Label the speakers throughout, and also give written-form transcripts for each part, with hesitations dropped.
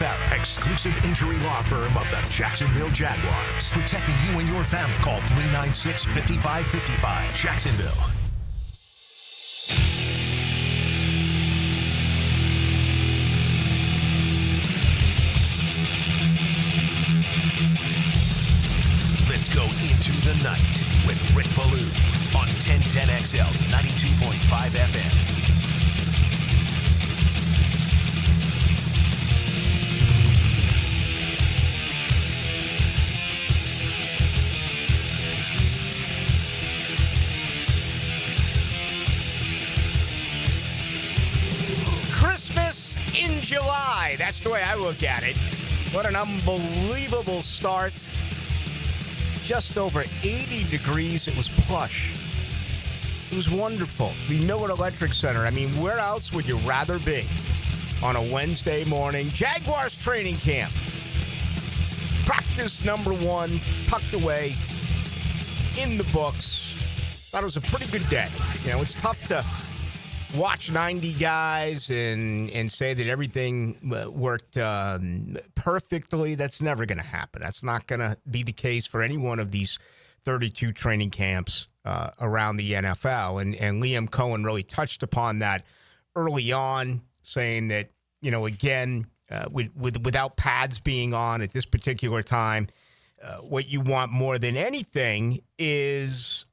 Speaker 1: Rivera, exclusive injury law firm of the Jacksonville Jaguars. Protecting you and your family. Call 396-5555. Jacksonville. Let's go into the night with Rick Ballou on 1010XL 92.5 FM.
Speaker 2: Christmas in July. That's the way I look at it. What an unbelievable start. Just over 80 degrees. It was plush. It was wonderful. The Miller Electric Center. I mean, where else would you rather be on a Wednesday morning? Jaguars training camp. Practice number 1, tucked away in the books. Thought it was a pretty good day. You know, it's tough to watch 90 guys and say that everything worked perfectly. That's never going to happen. That's not going to be the case for any one of these 32 training camps around the NFL. And Liam Cohen really touched upon that early on, saying that, you know, again, without pads being on at this particular time, what you want more than anything is,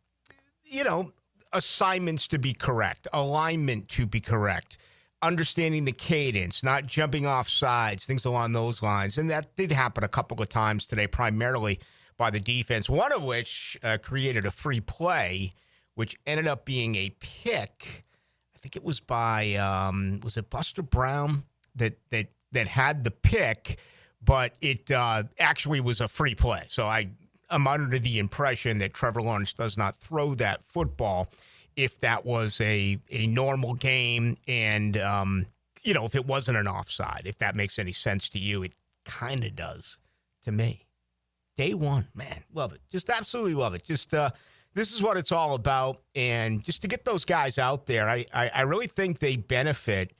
Speaker 2: you know, assignments to be correct, alignment to be correct, understanding the cadence, not jumping off sides, things along those lines. And that did happen a couple of times today, primarily by the defense, one of which created a free play, which ended up being a pick. I think it was by, was it Buster Brown that had the pick, but it actually was a free play. So I'm under the impression that Trevor Lawrence does not throw that football if that was a normal game and, you know, if it wasn't an offside. If that makes any sense to you, it kind of does to me. Day one, man, love it. Just absolutely love it. Just this is what it's all about. And just to get those guys out there, I really think they benefit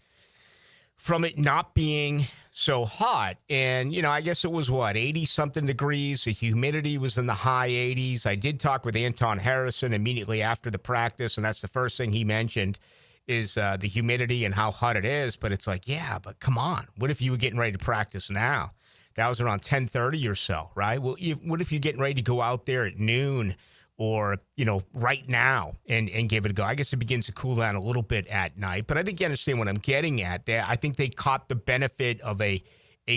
Speaker 2: from it not being so hot. And, you know, I guess it was, 80-something degrees. The humidity was in the high 80s. I did talk with Anton Harrison immediately after the practice, and that's the first thing he mentioned is the humidity and how hot it is. But it's like, yeah, but come on. What if you were getting ready to practice now? That was around 10:30 or so, right? Well, what if you're getting ready to go out there at noon or, you know, right now and give it a go? I guess it begins to cool down a little bit at night, but I think you understand what I'm getting at. I think they caught the benefit of a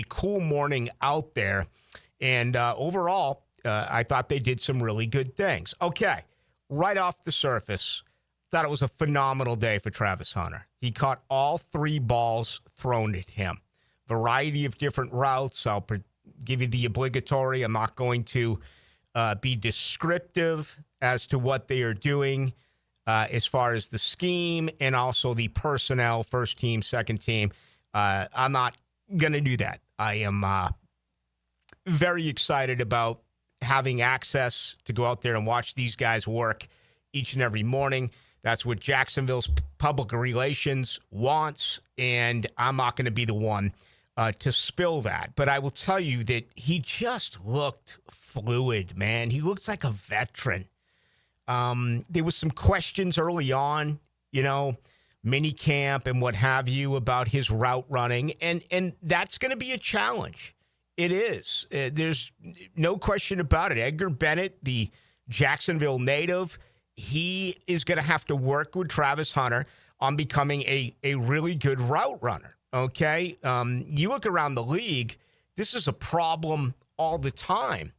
Speaker 2: cool morning out there. And overall, I thought they did some really good things. Okay, right off the surface, thought it was a phenomenal day for Travis Hunter. He caught all 3 balls thrown at him. Variety of different routes. I'll give you the obligatory. I'm not going to be descriptive as to what they are doing as far as the scheme and also the personnel, first team, second team. I'm not going to do that. I am very excited about having access to go out there and watch these guys work each and every morning. That's what Jacksonville's public relations wants, and I'm not going to be the one to spill that. But I will tell you that he just looked fluid, man. He looks like a veteran. There was some questions early on, you know, mini camp and what have you about his route running, and that's going to be a challenge. It is. There's no question about it. Edgar Bennett, the Jacksonville native, he is going to have to work with Travis Hunter on becoming a really good route runner. Okay, you look around the league, this is a problem all the time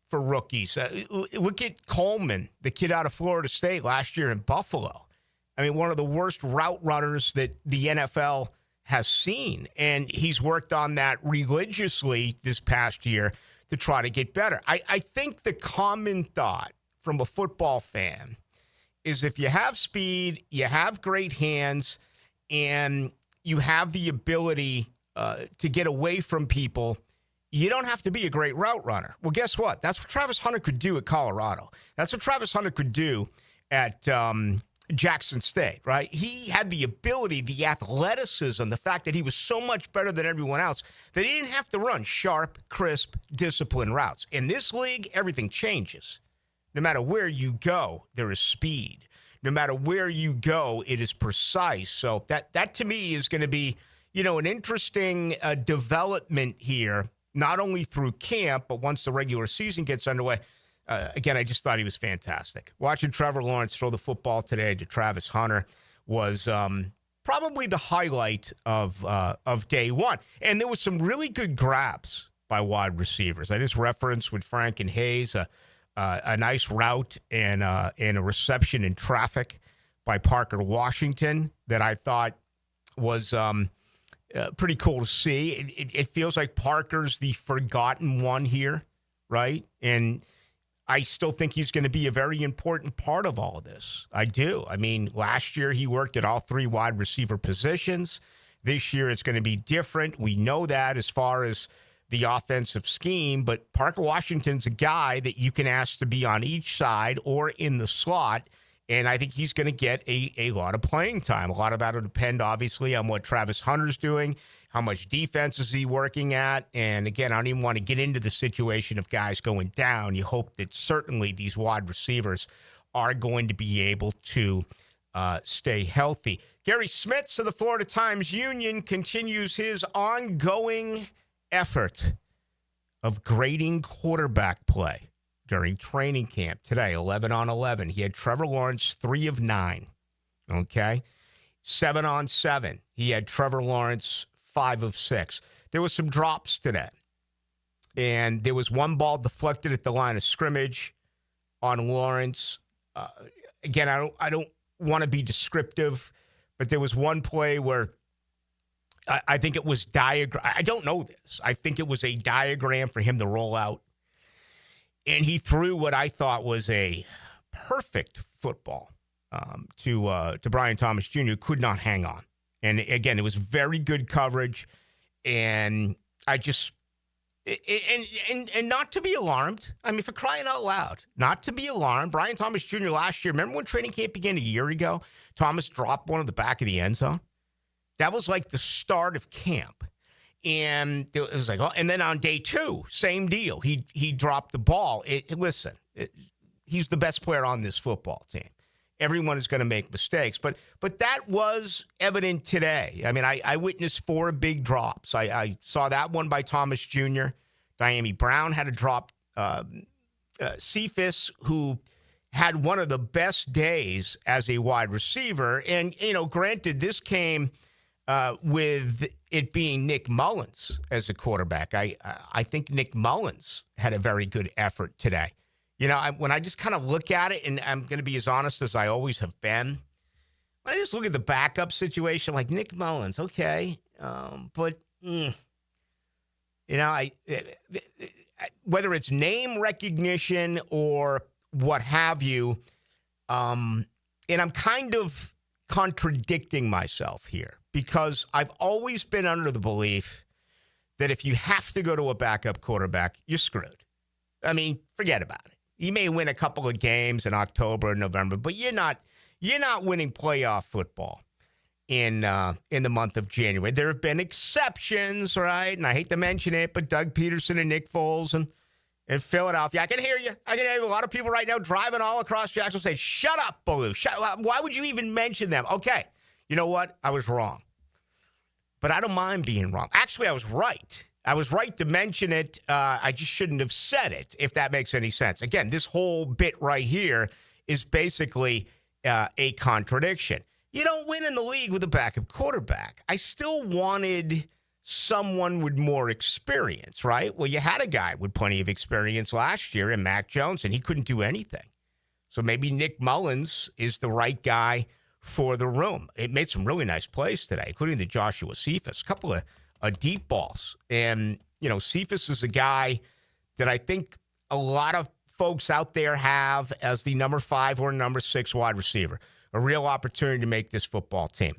Speaker 2: for rookies. Look at Coleman, the kid out of Florida State last year in Buffalo. I mean, one of the worst route runners that the NFL has seen, and he's worked on that religiously this past year to try to get better. I think the common thought from a football fan is if you have speed, you have great hands, and you have the ability to get away from people, you don't have to be a great route runner. Well, guess what? That's what Travis Hunter could do at Colorado. That's what Travis Hunter could do at Jackson State, right? He had the ability, the athleticism, the fact that he was so much better than everyone else that he didn't have to run sharp, crisp, disciplined routes. In this league, everything changes. No matter where you go, there is speed. No matter where you go, it is precise. So that to me is going to be, an interesting development here, not only through camp, but once the regular season gets underway. Again, I just thought he was fantastic. Watching Trevor Lawrence throw the football today to Travis Hunter was probably the highlight of day one. And there was some really good grabs by wide receivers. I just referenced with Frank and Hayes a nice route and a reception in traffic by Parker Washington that I thought was pretty cool to see. It feels like Parker's the forgotten one here, right? And I still think he's going to be a very important part of all of this. I do. I mean, last year he worked at all three wide receiver positions. This year it's going to be different. We know that as far as the offensive scheme, but Parker Washington's a guy that you can ask to be on each side or in the slot, and I think he's going to get a lot of playing time. A lot of that will depend, obviously, on what Travis Hunter's doing, how much defense is he working at, and again, I don't even want to get into the situation of guys going down. You hope that certainly these wide receivers are going to be able to stay healthy. Gary Smits of the Florida Times-Union continues his ongoing effort of grading quarterback play during training camp today, 11 on 11. He had Trevor Lawrence 3 of 9, okay? 7 on 7. He had Trevor Lawrence 5 of 6. There was some drops today, and there was one ball deflected at the line of scrimmage on Lawrence. Again, I don't want to be descriptive, but there was one play where I think it was diagram. I don't know this. I think it was a diagram for him to roll out, and he threw what I thought was a perfect football to Brian Thomas Jr., could not hang on. And again, it was very good coverage, and I just and not to be alarmed. I mean, for crying out loud, not to be alarmed. Brian Thomas Jr. last year, remember when training camp began a year ago? Thomas dropped one at the back of the end zone. That was like the start of camp. And it was like, oh, and then on day 2, same deal. He dropped the ball. Listen, he's the best player on this football team. Everyone is going to make mistakes. But that was evident today. I mean, I witnessed 4 big drops. I saw that one by Thomas Jr. Diami Brown had a drop. Cephas, who had one of the best days as a wide receiver. And, granted, this came with it being Nick Mullins as a quarterback. I think Nick Mullins had a very good effort today. When I just kind of look at it, and I'm going to be as honest as I always have been, when I just look at the backup situation, like Nick Mullins, okay, but whether it's name recognition or what have you, and I'm kind of contradicting myself here because I've always been under the belief that if you have to go to a backup quarterback, you're screwed. I mean, forget about it. You may win a couple of games in October and November, but you're not winning playoff football in the month of January. There have been exceptions, right? And I hate to mention it, but Doug Peterson and Nick Foles and Philadelphia. I can hear you. I can hear you. A lot of people right now driving all across Jacksonville saying, shut up, Ballou. Shut up. Why would you even mention them? Okay, you know what? I was wrong. But I don't mind being wrong. Actually, I was right. I was right to mention it. I just shouldn't have said it, if that makes any sense. Again, this whole bit right here is basically a contradiction. You don't win in the league with a backup quarterback. I still wanted someone with more experience, right? Well, you had a guy with plenty of experience last year in Mac Jones, and he couldn't do anything. So maybe Nick Mullins is the right guy for the room. It made some really nice plays today, including the Joshua Cephas, a couple of deep balls. And, Cephas is a guy that I think a lot of folks out there have as the number 5 or number 6 wide receiver. A real opportunity to make this football team.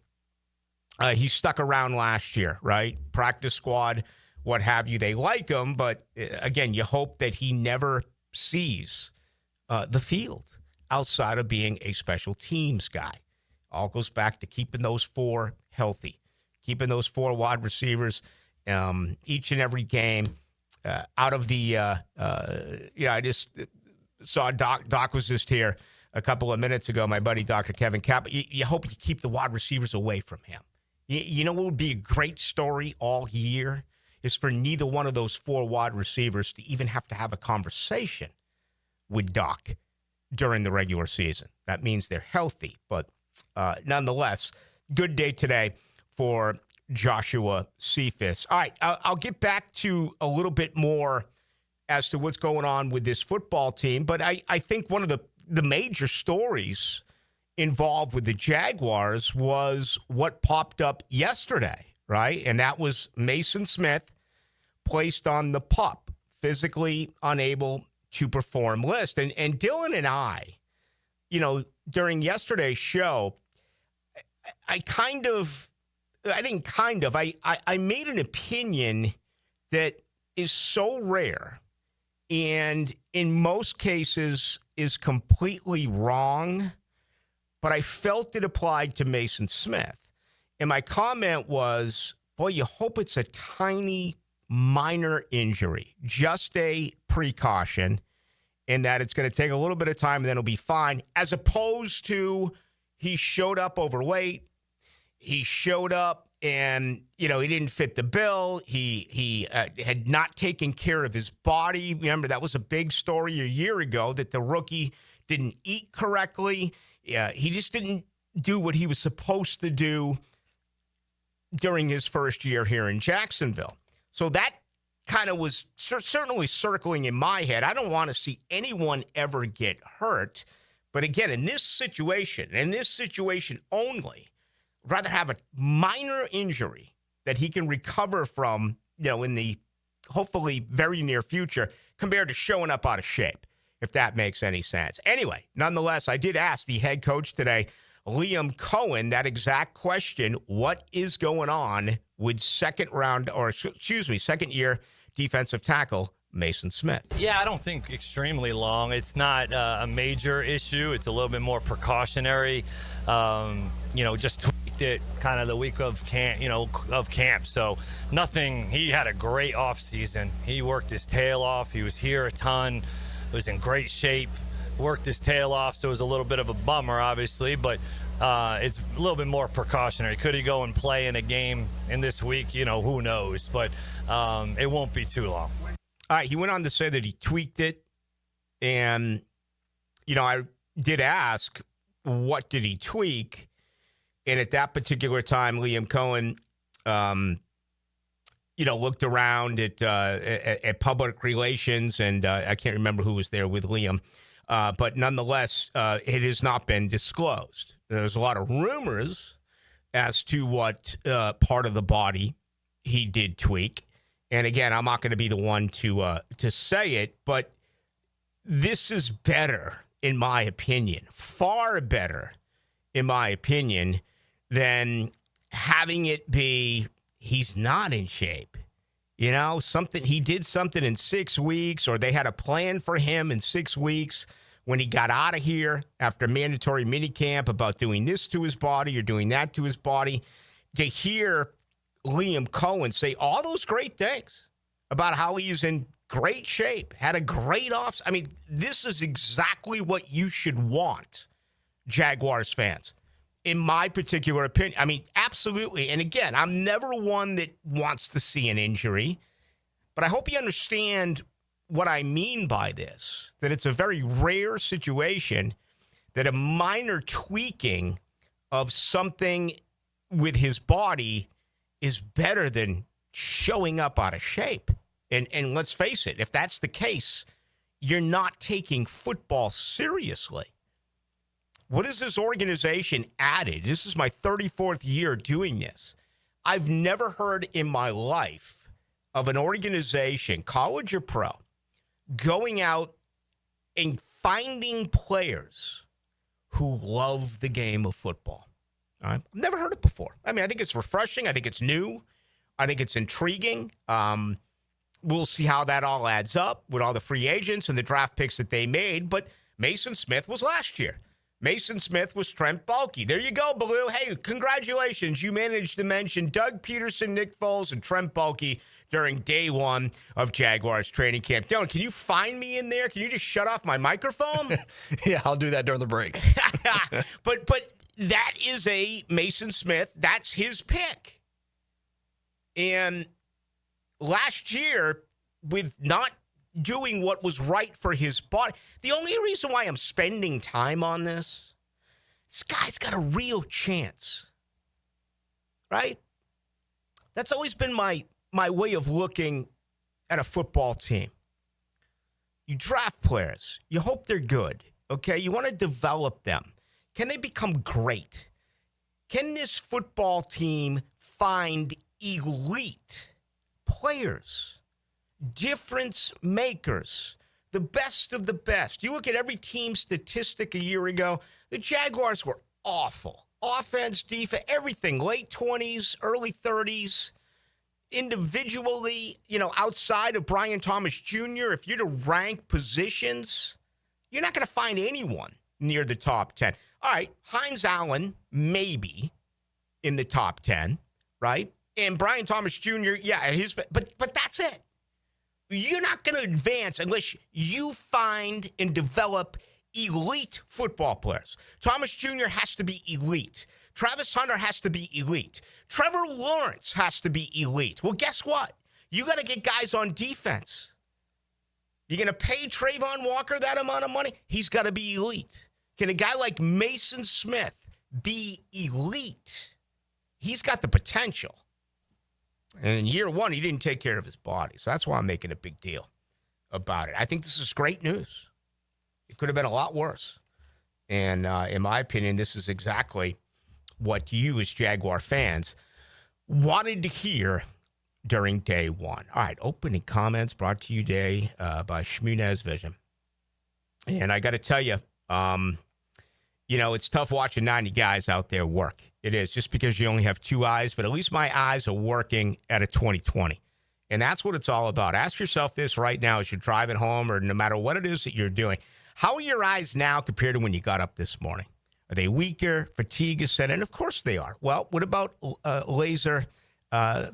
Speaker 2: He stuck around last year, right? Practice squad, what have you. They like him, but again, you hope that he never sees the field. outside of being a special teams guy. All goes back to keeping those four healthy, keeping those four wide receivers each and every game out of the, I just saw Doc was just here a couple of minutes ago, my buddy Dr. Kevin Kapp. You hope you keep the wide receivers away from him. You know what would be a great story all year is for neither one of those four wide receivers to even have to have a conversation with Doc during the regular season. That means they're healthy. But nonetheless, good day today for Joshua Cephas. All right, I'll get back to a little bit more as to what's going on with this football team. But I think one of the major stories involved with the Jaguars was what popped up yesterday, right? And that was Mason Smith placed on the PUP, physically unable to perform list. And Dylan and I, during yesterday's show, I made an opinion that is so rare and in most cases is completely wrong, but I felt it applied to Mason Smith. And my comment was, boy, you hope it's a tiny, minor injury, just a precaution, and that it's going to take a little bit of time and then it'll be fine, as opposed to he showed up overweight. He showed up and, he didn't fit the bill. He had not taken care of his body. Remember, that was a big story a year ago that the rookie didn't eat correctly. He just didn't do what he was supposed to do during his first year here in Jacksonville. So that kind of was certainly circling in my head. I don't want to see anyone ever get hurt. But again, in this situation only, I'd rather have a minor injury that he can recover from, in the hopefully very near future, compared to showing up out of shape, if that makes any sense. Anyway, nonetheless, I did ask the head coach today, Liam Cohen, that exact question: what is going on with second year defensive tackle Mason Smith?
Speaker 3: Yeah, I don't think extremely long. It's not a major issue. It's a little bit more precautionary. Just tweaked it kind of the week of camp. So nothing. He had a great off season. He worked his tail off. He was here a ton. Was in great shape. Worked his tail off. So it was a little bit of a bummer, obviously, but it's a little bit more precautionary. Could he go and play in a game in this week? Who knows? But it won't be too long.
Speaker 2: All right, he went on to say that he tweaked it, and, I did ask, what did he tweak? And at that particular time, Liam Cohen, looked around at public relations, and I can't remember who was there with Liam, but nonetheless, it has not been disclosed. There's a lot of rumors as to what part of the body he did tweak. And again, I'm not going to be the one to say it, but this is better, in my opinion, far better, in my opinion, than having it be he's not in shape. He did something in 6 weeks, or they had a plan for him in 6 weeks when he got out of here after mandatory minicamp about doing this to his body or doing that to his body. To hear Liam Cohen say all those great things about how he's in great shape, had a great off. I mean, this is exactly what you should want, Jaguars fans, in my particular opinion. I mean, absolutely. And again, I'm never one that wants to see an injury, but I hope you understand what I mean by this, that it's a very rare situation that a minor tweaking of something with his body is better than showing up out of shape. And let's face it, if that's the case, you're not taking football seriously. What has this organization added? This is my 34th year doing this. I've never heard in my life of an organization, college or pro, going out and finding players who love the game of football. I've never heard it before. I mean, I think it's refreshing. I think it's new. I think it's intriguing. We'll see how that all adds up with all the free agents and the draft picks that they made. But Mason Smith was last year. Mason Smith was Trent Baalke. There you go, Ballou. Hey, congratulations. You managed to mention Doug Peterson, Nick Foles, and Trent Baalke during day one of Jaguars training camp. Dylan, can you find me in there? Can you just shut off my microphone?
Speaker 4: Yeah, I'll do that during the break.
Speaker 2: But that is a Mason Smith. That's his pick. And last year, with not doing what was right for his body. The only reason why I'm spending time on this guy's got a real chance, right? That's always been my way of looking at a football team. You draft players. You hope they're good, okay? You want to develop them. Can they become great? Can this football team find elite players? Difference makers, the best of the best. You look at every team statistic a year ago, the Jaguars were awful. Offense, defense, everything, late 20s, early 30s. Individually, outside of Brian Thomas Jr., if you're to rank positions, you're not going to find anyone near the top 10. All right, Hines Allen, maybe in the top 10, right? And Brian Thomas Jr., but that's it. You're not going to advance unless you find and develop elite football players. Thomas Jr. has to be elite. Travis Hunter has to be elite. Trevor Lawrence has to be elite. Well, guess what? You got to get guys on defense. You're going to pay Trayvon Walker that amount of money? He's got to be elite. Can a guy like Mason Smith be elite? He's got the potential. And in year one, he didn't take care of his body. So that's why I'm making a big deal about it. I think this is great news. It could have been a lot worse. And in my opinion, this is exactly what you as Jaguar fans wanted to hear during day one. All right, opening comments brought to you today by Shmunez Vision. And I got to tell you, it's tough watching 90 guys out there work. It is, just because you only have two eyes, but at least my eyes are working at a 20/20. And that's what it's all about. Ask yourself this right now as you're driving home or no matter what it is that you're doing. How are your eyes now compared to when you got up this morning? Are they weaker? Fatigue is set in? Of course they are. Well, what about laser eye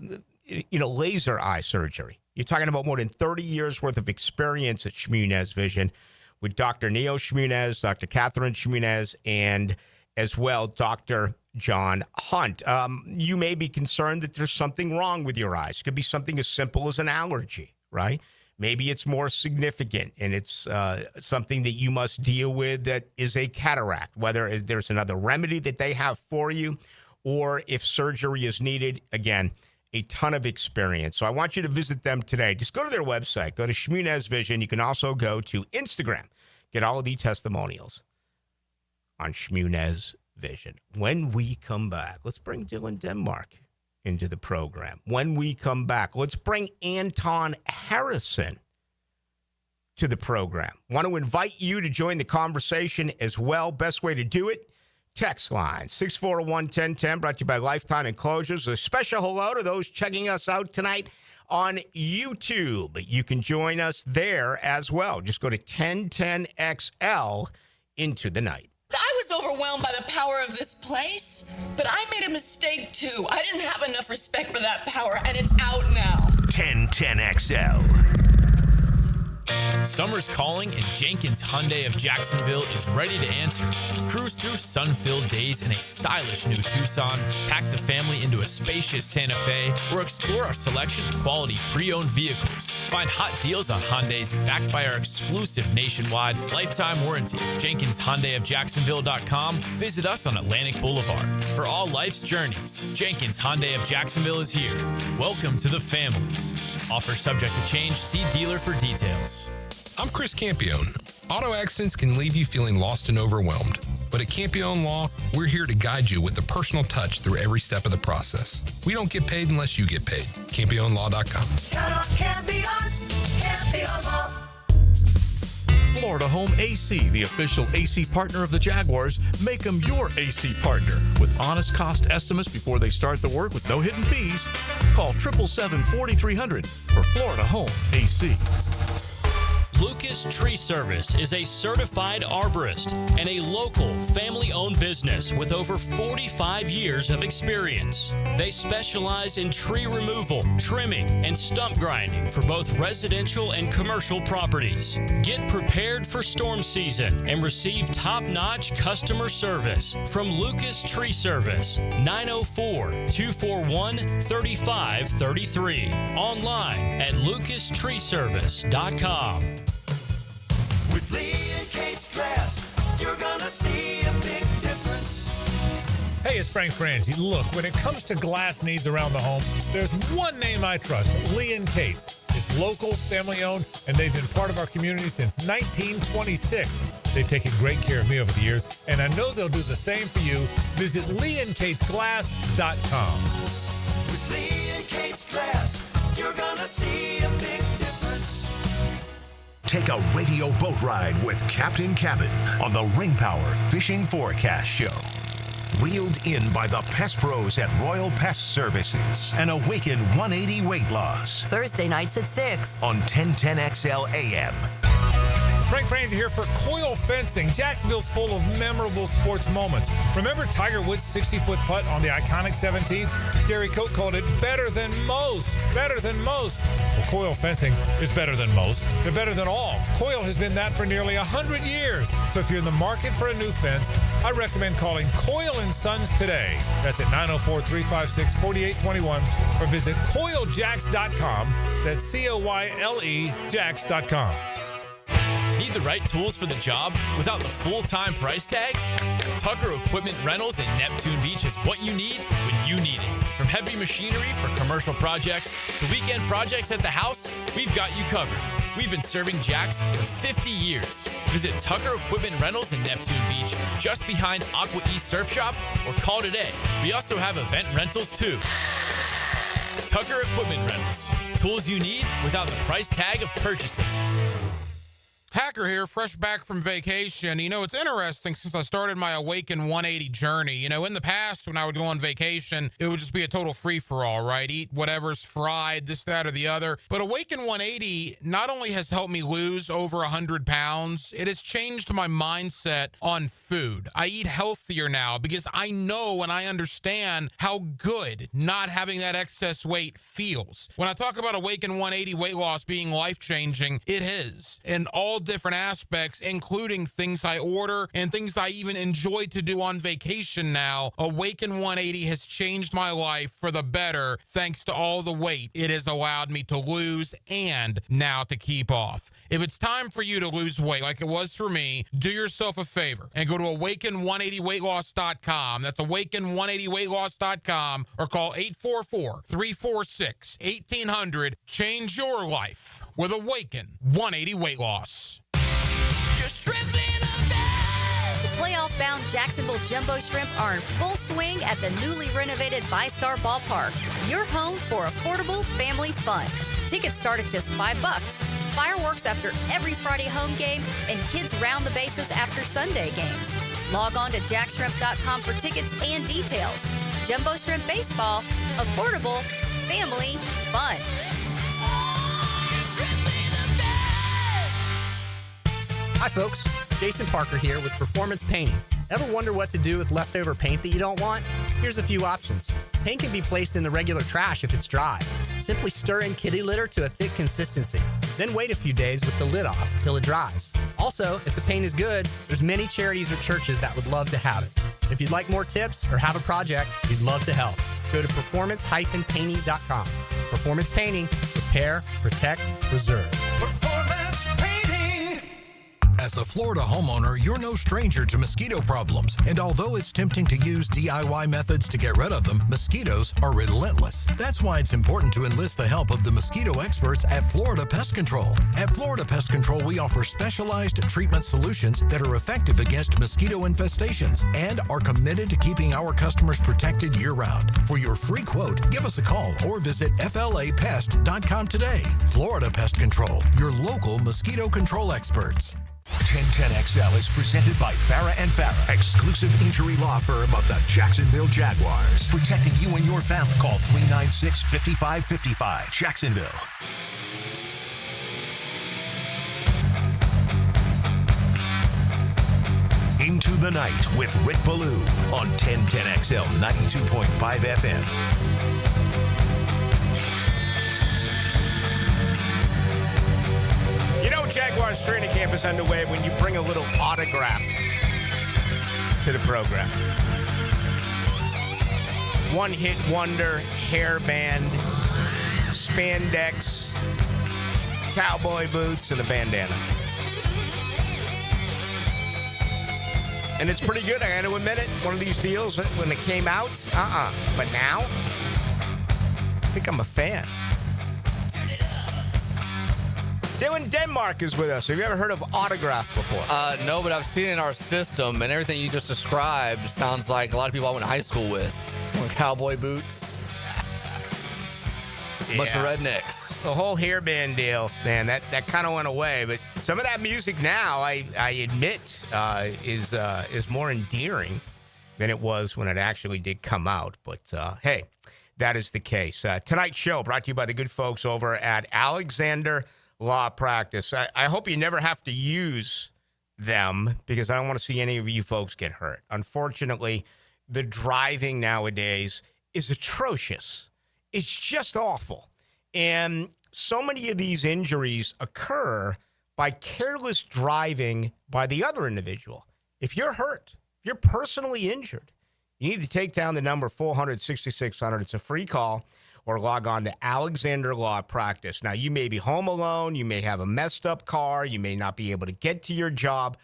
Speaker 2: surgery? You're talking about more than 30 years worth of experience at Shmunez Vision with Dr. Neo Shmunez, Dr. Catherine Shmunez, and as well, Dr. John Hunt. You may be concerned that there's something wrong with your eyes. It could be something as simple as an allergy, right? Maybe it's more significant, and it's something that you must deal with that is a cataract, whether there's another remedy that they have for you or if surgery is needed. Again, a ton of experience. So I want you to visit them today. Just go to their website. Go to Shmunez Vision. You can also go to Instagram. Get all of the testimonials on Shmunez Vision. When we come back, let's bring Dylan Denmark into the program. When we come back, let's bring Anton Harrison to the program. Want to invite you to join the conversation as well. Best way to do it, text line 641-1010, brought to you by Lifetime Enclosures. A special hello to those checking us out tonight on YouTube. You can join us there as well. Just go to 1010XL into the night.
Speaker 5: I was overwhelmed by the power of this place, but I made a mistake too. I didn't have enough respect for that power, and it's out now.
Speaker 1: 1010XL.
Speaker 6: Summer's calling, and Jenkins Hyundai of Jacksonville is ready to answer. Cruise through sun-filled days in a stylish new Tucson, pack the family into a spacious Santa Fe, or explore our selection of quality pre-owned vehicles. Find hot deals on Hyundais backed by our exclusive nationwide lifetime warranty. Jenkins Hyundai of Jacksonville.com. Visit us on Atlantic Boulevard. For all life's journeys, Jenkins Hyundai of Jacksonville is here. Welcome to the family. Offer subject to change. See dealer for details.
Speaker 7: I'm Chris Campione. Auto accidents can leave you feeling lost and overwhelmed. But at Campione Law, we're here to guide you with a personal touch through every step of the process. We don't get paid unless you get paid. CampioneLaw.com.
Speaker 8: Count on Campione, Campione Law.
Speaker 9: Florida Home AC, the official AC partner of the Jaguars. Make them your AC partner with honest cost estimates before they start the work with no hidden fees. Call 777-4300 for Florida Home AC.
Speaker 6: Luke
Speaker 10: Lucas Tree Service is a certified arborist and a local family-owned business with over 45 years of experience. They specialize in tree removal, trimming, and stump grinding for both residential and commercial properties. Get prepared for storm season and receive top-notch customer service from Lucas Tree Service, 904-241-3533. Online at lucastreeservice.com.
Speaker 8: With Lee and Kate's Glass, you're gonna see a big difference.
Speaker 11: Hey, it's Frank Frangie. Look, when it comes to glass needs around the home, there's one name I trust, Lee and Kate's. It's local, family-owned, and they've been part of our community since 1926. They've taken great care of me over the years, and I know they'll do the same for you. Visit leeandkatesglass.com.
Speaker 8: With Lee and Kate's Glass, you're gonna see a big difference.
Speaker 1: Take a radio boat ride with Captain Cabin on the Ring Power Fishing Forecast Show. Reeled in by the Pest Pros at Royal Pest Services and Awaken 180 Weight Loss.
Speaker 12: Thursday nights at 6
Speaker 1: on 1010XL AM.
Speaker 11: Frank Frangie here for Coil Fencing. Jacksonville's full of memorable sports moments. Remember Tiger Woods' 60-foot putt on the iconic 17th? Gary Coate called it better than most. Better than most. Well, Coil Fencing is better than most. They're better than all. Coil has been that for nearly 100 years. So if you're in the market for a new fence, I recommend calling Coil & Sons today. That's at 904-356-4821 or visit coiljacks.com. That's COYLE Jacks.com.
Speaker 6: Need the right tools for the job without the full-time price tag? Tucker Equipment Rentals in Neptune Beach is what you need when you need it. From heavy machinery for commercial projects to weekend projects at the house, we've got you covered. We've been serving Jacks for 50 years. Visit Tucker Equipment Rentals in Neptune Beach, just behind Aqua East Surf Shop, or call today. We also have event rentals too. Tucker Equipment Rentals. Tools you need without the price tag of purchasing.
Speaker 13: Hacker here, fresh back from vacation. You know, it's interesting since I started my Awaken 180 journey. You know, in the past, when I would go on vacation, it would just be a total free-for-all, right? Eat whatever's fried, this, that, or the other. But Awaken 180 not only has helped me lose over 100 pounds, it has changed my mindset on food. I eat healthier now because I know and I understand how good not having that excess weight feels. When I talk about Awaken 180 weight loss being life-changing, it is. And all different aspects, including things I order and things I even enjoy to do on vacation now. Awaken 180 has changed my life for the better thanks to all the weight it has allowed me to lose and now to keep off. If it's time for you to lose weight like it was for me, do yourself a favor and go to awaken180weightloss.com. That's awaken180weightloss.com or call 844-346-1800. Change your life with Awaken 180 Weight Loss.
Speaker 12: The playoff-bound Jacksonville Jumbo Shrimp are in full swing at the newly renovated VyStar Ballpark. Your home for affordable family fun. Tickets start at just $5. Fireworks after every Friday home game, and kids round the bases after Sunday games. Log on to jackshrimp.com for tickets and details. Jumbo Shrimp Baseball, affordable family fun.
Speaker 14: Hi folks, Jason Parker here with Performance Painting. Ever wonder what to do with leftover paint that you don't want? Here's a few options. Paint can be placed in the regular trash if it's dry. Simply stir in kitty litter to a thick consistency. Then wait a few days with the lid off till it dries. Also, if the paint is good, there's many charities or churches that would love to have it. If you'd like more tips or have a project, we'd love to help. Go to performance-painting.com. Performance Painting. Repair, protect, preserve.
Speaker 8: Performance Painting.
Speaker 15: As a Florida homeowner, you're no stranger to mosquito problems. And although it's tempting to use DIY methods to get rid of them, mosquitoes are relentless. That's why it's important to enlist the help of the mosquito experts at Florida Pest Control. At Florida Pest Control, we offer specialized treatment solutions that are effective against mosquito infestations and are committed to keeping our customers protected year-round. For your free quote, give us a call or visit flapest.com today. Florida Pest Control, your local mosquito control experts.
Speaker 1: 1010XL is presented by Farah & Farah, exclusive injury law firm of the Jacksonville Jaguars. Protecting you and your family. Call 396-5555. Jacksonville. the Night with Rick Ballou on 1010XL 92.5 FM.
Speaker 2: You know, Jaguars training camp is underway when you bring a little autograph to the program. One-hit wonder, hairband, spandex, cowboy boots, and a bandana. And it's pretty good, I got to admit it. One of these deals, when it came out, But now, I think I'm a fan. Dylan Denmark is with us. Have you ever heard of autograph before?
Speaker 4: No, but I've seen it in our system, and everything you just described sounds like a lot of people I went to high school with. Cowboy boots. Bunch of rednecks.
Speaker 2: The whole hairband deal, man, that kind of went away. But some of that music now, I admit, is more endearing than it was when it actually did come out. But, hey, that is the case. Tonight's show brought to you by the good folks over at Alexander Law Practice. I hope you never have to use them because I don't want to see any of you folks get hurt. Unfortunately, the driving nowadays is atrocious. It's just awful. And so many of these injuries occur by careless driving by the other individual. If you're hurt, if you're personally injured, you need to take down the number 400-6600. It's a free call, or log on to Alexander Law Practice. Now, you may be home alone. You may have a messed up car. You may not be able to get to your job.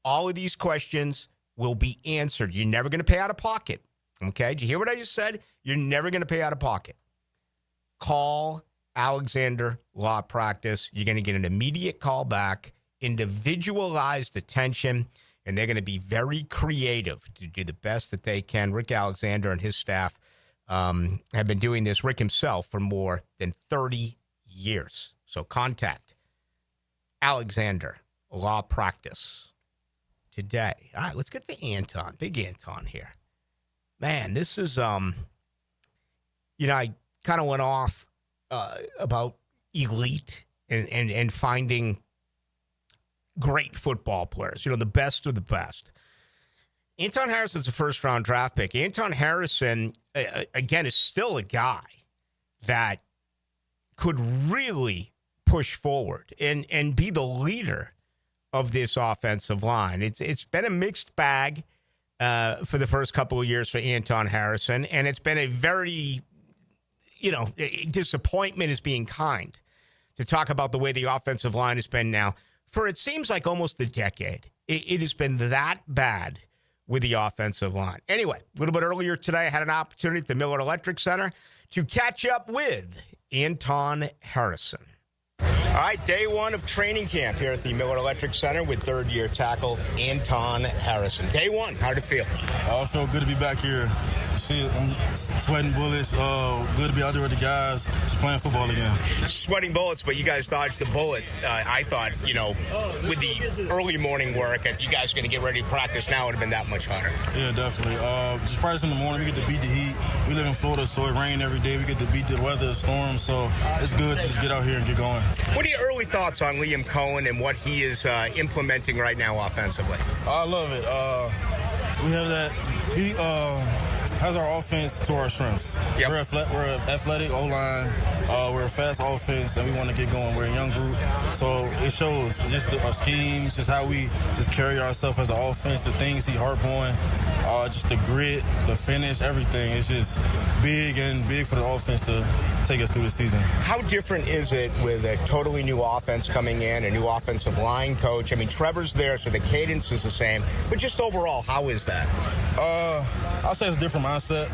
Speaker 2: All of these questions will be answered. You're never going to pay out of pocket. Okay? Did you hear what I just said? You're never going to pay out of pocket. Call Alexander Law Practice. You're going to get an immediate call back, individualized attention, and they're going to be very creative to do the best that they can. Rick Alexander and his staff have been doing this, Rick himself, for more than 30 years. So contact Alexander Law Practice today. All right, let's get to Anton. Big Anton here. Man, this is, I kind of went off about elite and finding great football players, the best of the best. Anton Harrison's a first-round draft pick. Anton Harrison, again, is still a guy that could really push forward and be the leader of this offensive line. It's been a mixed bag for the first couple of years for Anton Harrison, and it's been a very, disappointment is being kind to talk about the way the offensive line has been now for it seems like almost a decade. It has been that bad with the offensive line. Anyway, a little bit earlier today, I had an opportunity at the Miller Electric Center to catch up with Anton Harrison. All right, day one of training camp here at the Miller Electric Center with third-year tackle Anton Harrison. Day one, how'd it feel?
Speaker 16: I feel good to be back here. You see, I'm sweating bullets. Good to be out there with the guys, just playing football again.
Speaker 2: Sweating bullets, but you guys dodged the bullet. I thought, with the early morning work, if you guys are going to get ready to practice now, it would have been that much harder.
Speaker 16: Yeah, definitely. Just practice in the morning, we get to beat the heat. We live in Florida, so it rains every day. We get to beat the weather, the storm, so it's good to just get out here and get going.
Speaker 2: What are your early thoughts on Liam Cohen and what he is implementing right now offensively?
Speaker 16: I love it. We have that. He has our offense to our strengths. Yep. We're an athletic O-line. We're a fast offense, and we want to get going. We're a young group, so it shows just our schemes, just how we just carry ourselves as an offense, the things he harp on, just the grit, the finish, everything. It's just big for the offense to take us through the season. How
Speaker 2: different is it with a totally new offense coming in, a new offensive line coach? I mean, Trevor's there, so the cadence is the same, but just overall, how is that?
Speaker 16: I'll say it's a different mindset.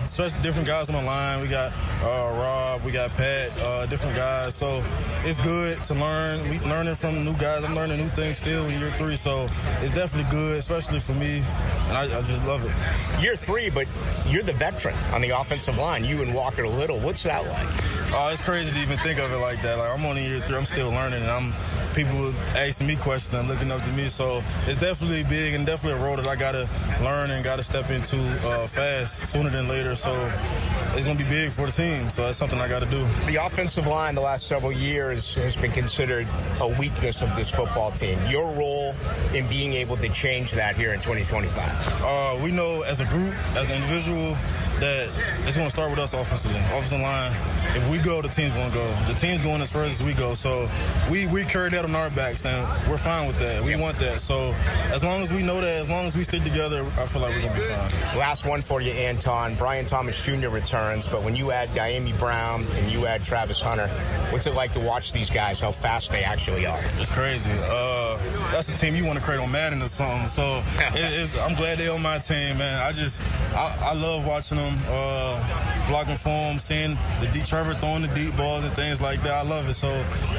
Speaker 16: Especially different guys on the line. We got Rob, we got Pat, different guys. So it's good to learn. We're learning from new guys. I'm learning new things still in year 3. So it's definitely good, especially for me. And I just love it.
Speaker 2: Year 3, but you're the veteran on the offensive line. You and Walker Little. What's that like?
Speaker 16: Oh, it's crazy to even think of it like that. Like, I'm only year 3. I'm still learning, and people asking me questions and looking up to me. So it's definitely big and definitely a role that I got to learn and got to step into fast, sooner than later. So it's going to be big for the team. So that's something I got to do.
Speaker 2: The offensive line the last several years has been considered a weakness of this football team. Your role in being able to change that here in 2025?
Speaker 16: We know as a group, as an individual, that it's going to start with us offensively. Offensive line, if we go, the team's going to go. The team's going as further as we go. So we carry that on our backs, and we're fine with that. We want that. So as long as we know that, as long as we stick together, I feel like we're going to be fine.
Speaker 2: Last one for you, Anton. Brian Thomas Jr. returns, but when you add Diami Brown and you add Travis Hunter, what's it like to watch these guys, how fast they actually are?
Speaker 16: It's crazy. That's a team you want to create on Madden or something. So I'm glad they're on my team, man. I love watching them. Blocking for him, seeing Trevor throwing the deep balls and things like that. I love it. So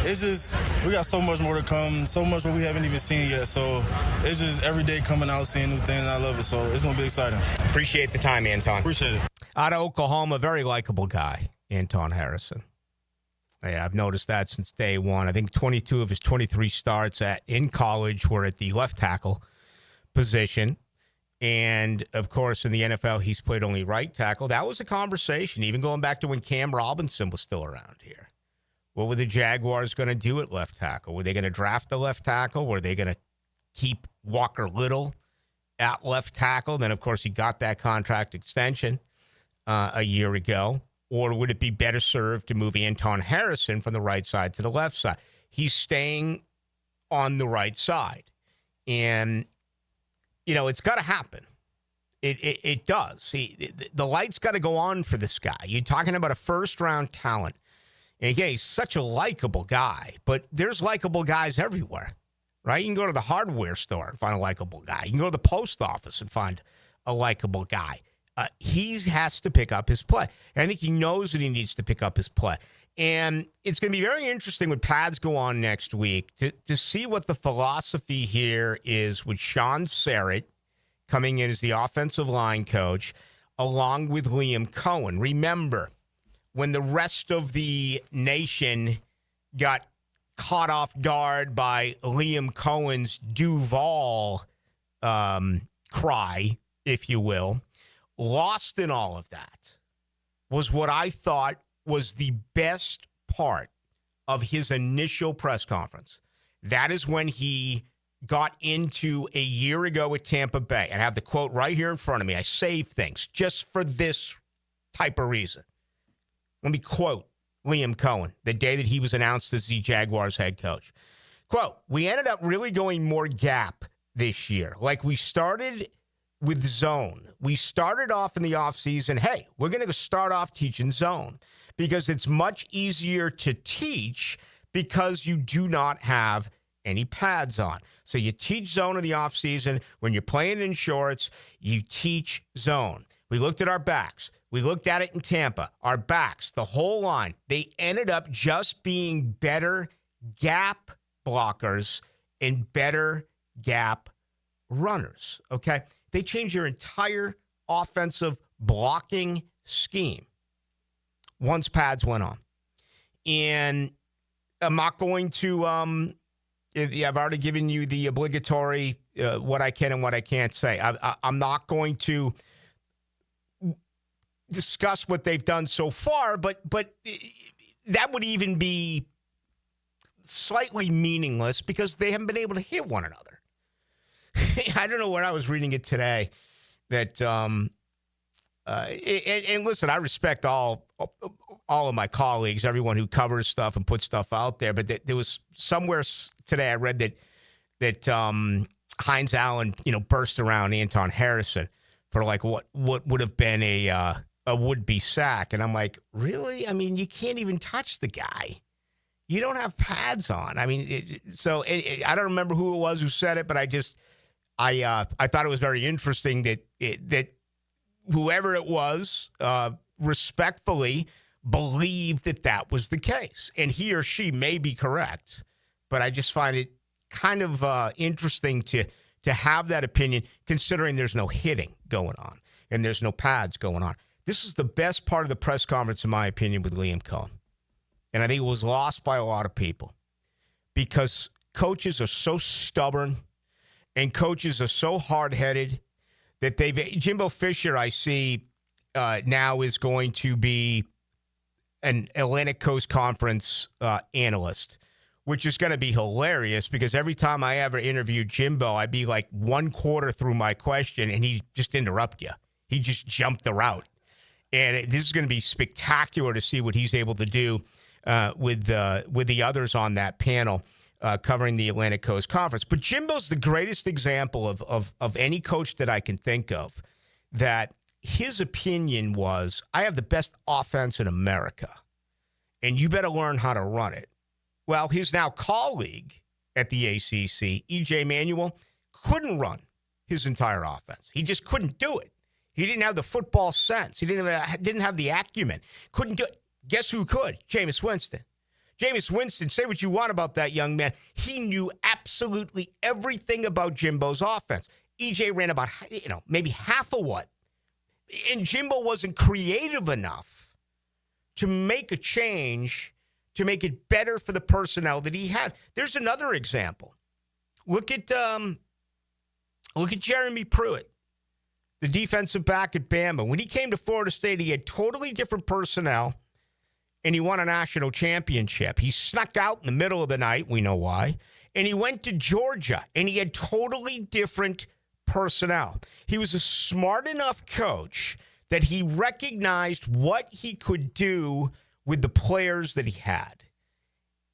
Speaker 16: it's just, we got so much more to come, so much that we haven't even seen yet. So it's just every day coming out, seeing new things. I love it. So it's going to be exciting.
Speaker 2: Appreciate the time, Anton.
Speaker 16: Appreciate it.
Speaker 2: Out of Oklahoma, very likable guy, Anton Harrison. Yeah, I've noticed that since day one. I think 22 of his 23 starts in college were at the left tackle position. And, of course, in the NFL, he's played only right tackle. That was a conversation, even going back to when Cam Robinson was still around here. What were the Jaguars going to do at left tackle? Were they going to draft the left tackle? Were they going to keep Walker Little at left tackle? Then, of course, he got that contract extension a year ago. Or would it be better served to move Anton Harrison from the right side to the left side? He's staying on the right side. And it's got to happen. It does. The light's got to go on for this guy. You're talking about a first-round talent. And again, he's such a likable guy, but there's likable guys everywhere, right? You can go to the hardware store and find a likable guy. You can go to the post office and find a likable guy. He has to pick up his play. And I think he knows that he needs to pick up his play. And it's going to be very interesting when pads go on next week to see what the philosophy here is with Sean Sarrett coming in as the offensive line coach, along with Liam Cohen. Remember, when the rest of the nation got caught off guard by Liam Cohen's Duval cry, if you will, lost in all of that was what I thought was the best part of his initial press conference. That is when he got into a year ago at Tampa Bay. And I have the quote right here in front of me. I save things just for this type of reason. Let me quote Liam Cohen the day that he was announced as the Jaguars head coach. Quote, "We ended up really going more gap this year. Like we started with zone. We started off in the offseason, hey, we're going to start off teaching zone because it's much easier to teach because you do not have any pads on. So you teach zone in the offseason. When you're playing in shorts, you teach zone. We looked at our backs. We looked at it in Tampa. Our backs, the whole line, they ended up just being better gap blockers and better gap runners, okay? They changed your entire offensive blocking scheme once pads went on. And I'm not going to, I've already given you the obligatory what I can and what I can't say. I'm not going to discuss what they've done so far, but that would even be slightly meaningless because they haven't been able to hit one another. I don't know where I was reading it today that, and listen, I respect all of my colleagues, everyone who covers stuff and puts stuff out there, but there was somewhere today I read that Hines Allen, burst around Anton Harrison for like what would have been a would-be sack. And I'm like, really? I mean, you can't even touch the guy. You don't have pads on. I mean, I don't remember who it was who said it, but I thought it was very interesting that whoever it was respectfully believed that was the case. And he or she may be correct, but I just find it kind of interesting to have that opinion considering there's no hitting going on and there's no pads going on. This is the best part of the press conference, in my opinion, with Liam Cohen. and I think it was lost by a lot of people because coaches are so stubborn and coaches are so hard-headed that Jimbo Fisher, I see, now is going to be an Atlantic Coast Conference analyst, which is going to be hilarious because every time I ever interviewed Jimbo, I'd be like one quarter through my question, and he'd just interrupt you. He just jumped the route. And this is going to be spectacular to see what he's able to do with the others on that panel covering the Atlantic Coast Conference. But Jimbo's the greatest example of any coach that I can think of that his opinion was, I have the best offense in America, and you better learn how to run it. Well, his now colleague at the ACC, E.J. Manuel, couldn't run his entire offense. He just couldn't do it. He didn't have the football sense. He didn't have the acumen. Couldn't do it. Guess who could? Jameis Winston. Jameis Winston, say what you want about that young man. He knew absolutely everything about Jimbo's offense. EJ ran about, maybe half of what. And Jimbo wasn't creative enough to make a change to make it better for the personnel that he had. There's another example. Look at Jeremy Pruitt, the defensive back at Bama. When he came to Florida State, he had totally different personnel, and he won a national championship. He snuck out in the middle of the night. We know why. And he went to Georgia, and he had totally different personnel. He was a smart enough coach that he recognized what he could do with the players that he had.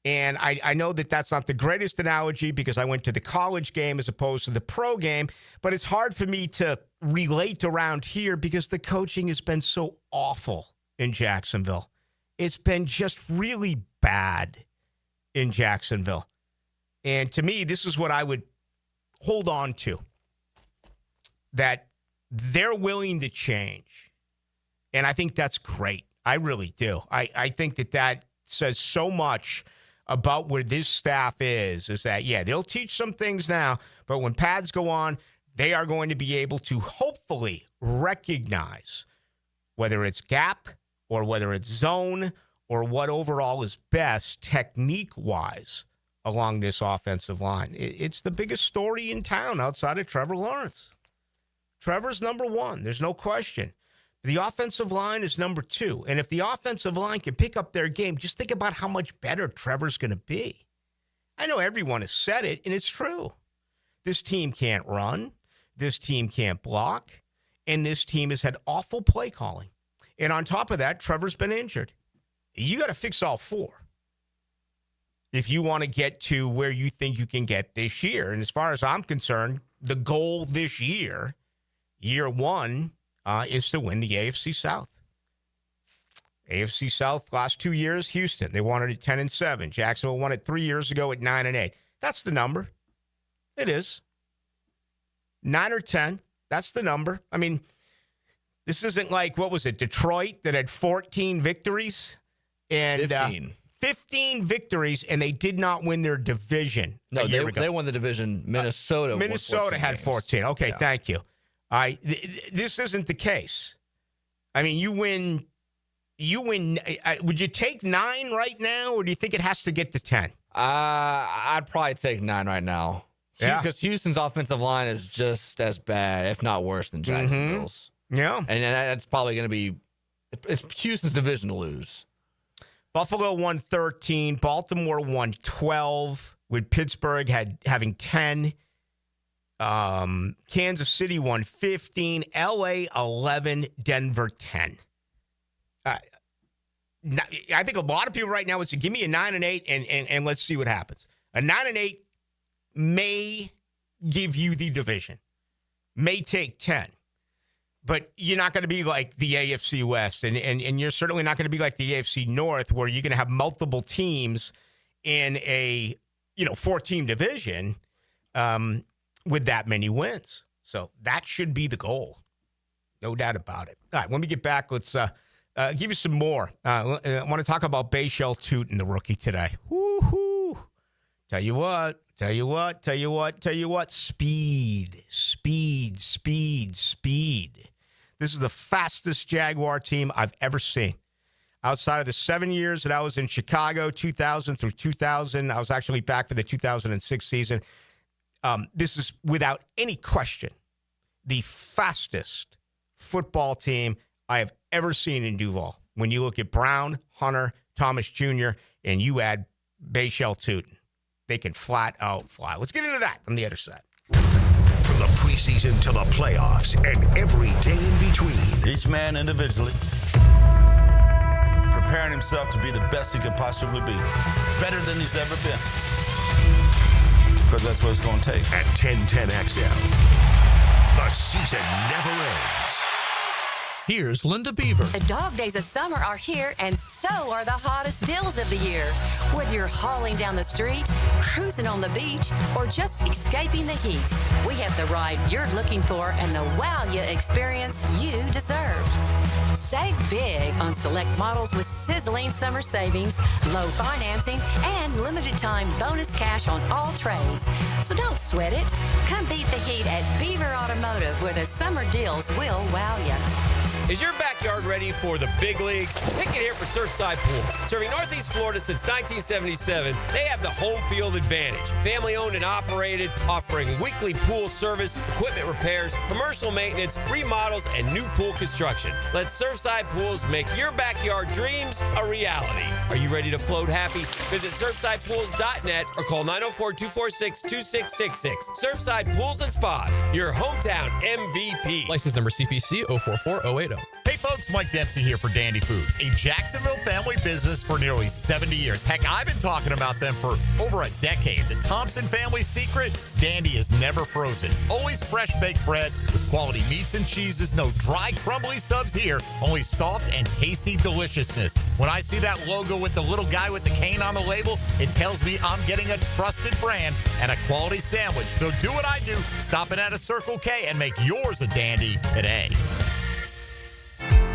Speaker 2: And I know that that's not the greatest analogy because I went to the college game as opposed to the pro game, but it's hard for me to relate around here because the coaching has been so awful in Jacksonville. It's been just really bad in Jacksonville. And to me, this is what I would hold on to, that they're willing to change. And I think that's great. I really do. I think that says so much about where this staff is that, yeah, they'll teach some things now, but when pads go on, they are going to be able to hopefully recognize whether it's gap or whether it's zone or what overall is best technique-wise along this offensive line. It's the biggest story in town outside of Trevor Lawrence. Trevor's number one. There's no question. The offensive line is number two. And if the offensive line can pick up their game, just think about how much better Trevor's going to be. I know everyone has said it, and it's true. This team can't run. This team can't block. And this team has had awful play calling. And on top of that, Trevor's been injured. You got to fix all four if you want to get to where you think you can get this year. And as far as I'm concerned, the goal this year, year one, is to win the AFC South. AFC South last 2 years, Houston. They won it at 10-7. Jacksonville won it 3 years ago at 9-8. That's the number. It is. 9 or 10. That's the number. I mean, this isn't like, what was it, Detroit that had 14 victories? And 15 victories, and they did not win their division.
Speaker 4: No, they won the division. Minnesota
Speaker 2: had 14. Okay, yeah. Thank you. This isn't the case. I mean, you win. Would you take 9 right now, or do you think it has to get to 10?
Speaker 4: I'd probably take 9 right now.
Speaker 2: Yeah.
Speaker 4: Because Houston's offensive line is just as bad, if not worse, than Jacksonville's.
Speaker 2: Mm-hmm. Yeah.
Speaker 4: And that's probably going to be it's Houston's division to lose.
Speaker 2: Buffalo won 13. Baltimore won 12, with Pittsburgh having 10. Kansas City won 15, LA 11, Denver 10. I think a lot of people right now would say, give me a 9-8 and let's see what happens. A 9-8 may give you the division, may take 10, but you're not going to be like the AFC West, and you're certainly not going to be like the AFC North, where you're going to have multiple teams in a 4-team division. With that many wins. So that should be the goal. No doubt about it. All right, when we get back, let's give you some more. I want to talk about Bashal Tootin, the rookie today. Woo-hoo. Tell you what. Speed. This is the fastest Jaguar team I've ever seen. Outside of the 7 years that I was in Chicago, 2000 through 2000, I was actually back for the 2006 season. This is, without any question, the fastest football team I have ever seen in Duval. When you look at Brown, Hunter, Thomas Jr., and you add Bayshell Tootin, they can flat out fly. Let's get into that on the other side.
Speaker 1: From the preseason to the playoffs and every day in between.
Speaker 17: Each man individually preparing himself to be the best he could possibly be. Better than he's ever been. Because that's what it's going to take.
Speaker 1: At 1010XL, the season never ends.
Speaker 9: Here's Linda Beaver.
Speaker 18: The dog days of summer are here, and so are the hottest deals of the year. Whether you're hauling down the street, cruising on the beach, or just escaping the heat, we have the ride you're looking for and the wow you experience you deserve. Save big on select models with sizzling summer savings, low financing, and limited time bonus cash on all trades. So don't sweat it. Come beat the heat at Beaver Automotive, where the summer deals will wow you.
Speaker 19: Is your backyard ready for the big leagues? Pick it here for Surfside Pool. Serving Northeast Florida since 1977, they have the home field advantage. Family owned and operated, offering weekly pool service, equipment repairs, commercial maintenance, remodels, and new pool construction. Let Surfside Pools make your backyard dreams a reality. Are you ready to float happy? Visit SurfsidePools.net or call 904-246-2666. Surfside Pools and Spas, your hometown MVP.
Speaker 6: License number CPC 044080.
Speaker 20: Hey folks, Mike Dempsey here for Dandy Foods, a Jacksonville family business for nearly 70 years. Heck, I've been talking about them for over a decade. The Thompson family secret, Dandy is never frozen. Always fresh baked bread with quality meats and cheeses. No dry, crumbly subs here. Only soft and tasty deliciousness. When I see that logo with the little guy with the cane on the label, it tells me I'm getting a trusted brand and a quality sandwich. So do what I do. Stop in at a Circle K and make yours a Dandy today.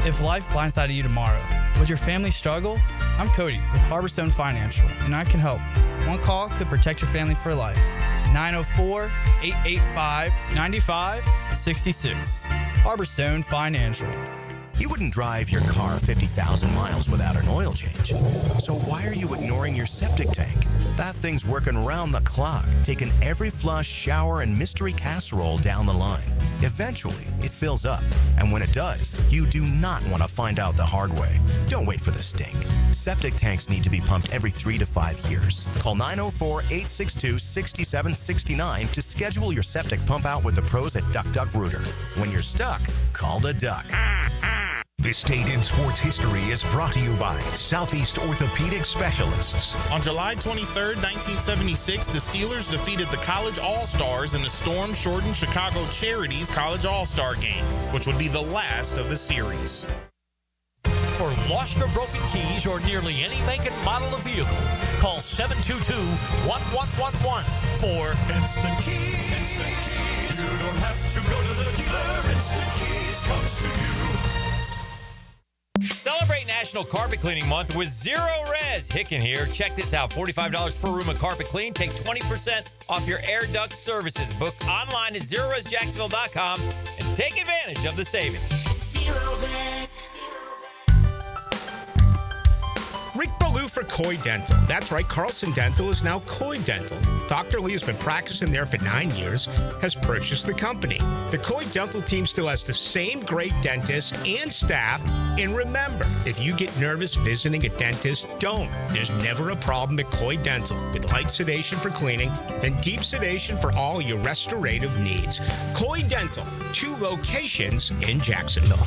Speaker 21: If life blindsided you tomorrow, would your family struggle? I'm Cody with Harborstone Financial, and I can help. One call could protect your family for life. 904-885-9566. Harborstone Financial.
Speaker 22: You wouldn't drive your car 50,000 miles without an oil change. So why are you ignoring your septic tank? That thing's working around the clock, taking every flush, shower, and mystery casserole down the line. Eventually, it fills up. And when it does, you do not want to find out the hard way. Don't wait for the stink. Septic tanks need to be pumped every 3 to 5 years. Call 904-862-6769 to schedule your septic pump out with the pros at Duck Duck Rooter. When you're stuck, call the Duck.
Speaker 1: This Date in Sports History is brought to you by Southeast Orthopedic Specialists.
Speaker 23: On July 23rd, 1976, the Steelers defeated the College All-Stars in the storm-shortened Chicago Charities College All-Star Game, which would be the last of the series.
Speaker 10: For lost or broken keys or nearly any make and model of vehicle, call 722-1111 for
Speaker 8: Instant Keys. Instant Keys. You don't have to go to the dealer. Instant Keys comes to you.
Speaker 19: Celebrate National Carpet Cleaning Month with Zero Res. Hicken here. Check this out. $45 per room of carpet clean. Take 20% off your air duct services. Book online at ZeroResJacksonville.com and take advantage of the savings.
Speaker 8: Zero Res.
Speaker 2: Rick Ballou for Coy Dental. That's right, Carlson Dental is now Coy Dental. Dr. Lee has been practicing there for 9 years, has purchased the company. The Coy Dental team still has the same great dentists and staff. And remember, if you get nervous visiting a dentist, don't. There's never a problem at Coy Dental with light sedation for cleaning and deep sedation for all your restorative needs. Coy Dental, 2 locations in Jacksonville.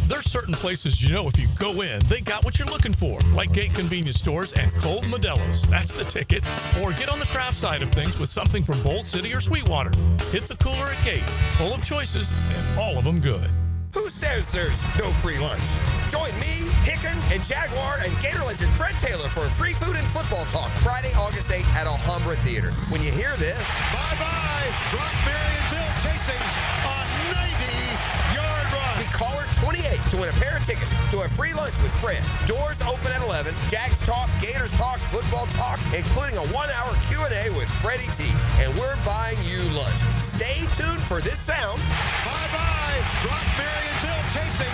Speaker 9: There's certain places you know if you go in, they got what you're looking for, like Gate Convenience Stores and Cold Modelo's. That's the ticket. Or get on the craft side of things with something from Bolt City or Sweetwater. Hit the cooler at Gate, full of choices and all of them good.
Speaker 24: Who says there's no free lunch? Join me, Hicken, and Jaguar and Gator legend Fred Taylor for free food and football talk Friday, August 8th at Alhambra Theater. When you hear this...
Speaker 8: Bye-bye. Brock Marionville chasing a 90-yard run.
Speaker 24: Be caller 28 to win a pair of tickets to a free lunch with Fred. Doors open at 11. Jags talk, Gators talk, football talk, including a 1-hour Q&A with Freddie T. And we're buying you lunch. Stay tuned for this sound.
Speaker 8: Bye-bye. Brock Marionville chasing a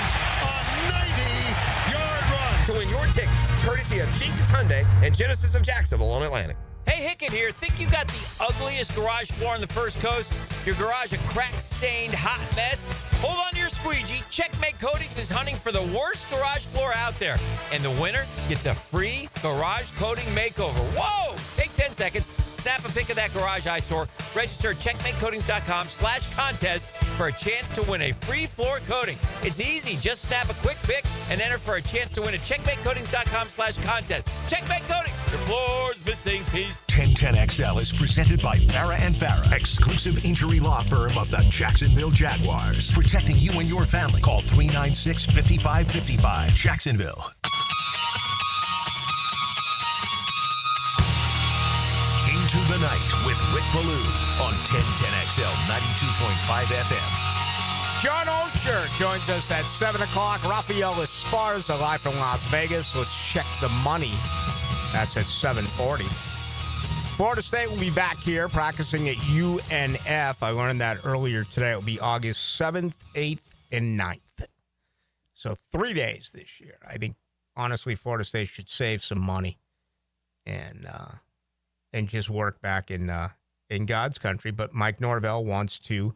Speaker 24: to win your tickets, courtesy of Jenkins Hyundai and Genesis of Jacksonville on Atlantic.
Speaker 19: Hey, Hickett here. Think you got the ugliest garage floor on the First Coast? Your garage a crack-stained, hot mess? Hold on to your squeegee. Checkmate Coatings is hunting for the worst garage floor out there. And the winner gets a free garage coating makeover. Whoa! Take 10 seconds. Snap a pic of that garage eyesore. Register at checkmatecoatings.com/contests for a chance to win a free floor coating. It's easy. Just snap a quick pic and enter for a chance to win at checkmatecoatings.com/contest. Checkmate Coatings, your floor's missing piece.
Speaker 1: 1010XL is presented by Farah and Farah, exclusive injury law firm of the Jacksonville Jaguars. Protecting you and your family. Call 396-5555. Jacksonville. Into the Night with Rick Ballou on 1010XL 92.5 FM.
Speaker 2: John Oehser joins us at 7 o'clock. Rafael Esparza live from Las Vegas. Let's check the money. That's at 7:40. Florida State will be back here practicing at UNF. I learned that earlier today. It will be August 7th, 8th, and 9th. So 3 days this year. I think, honestly, Florida State should save some money and just work back in God's country. But Mike Norvell wants to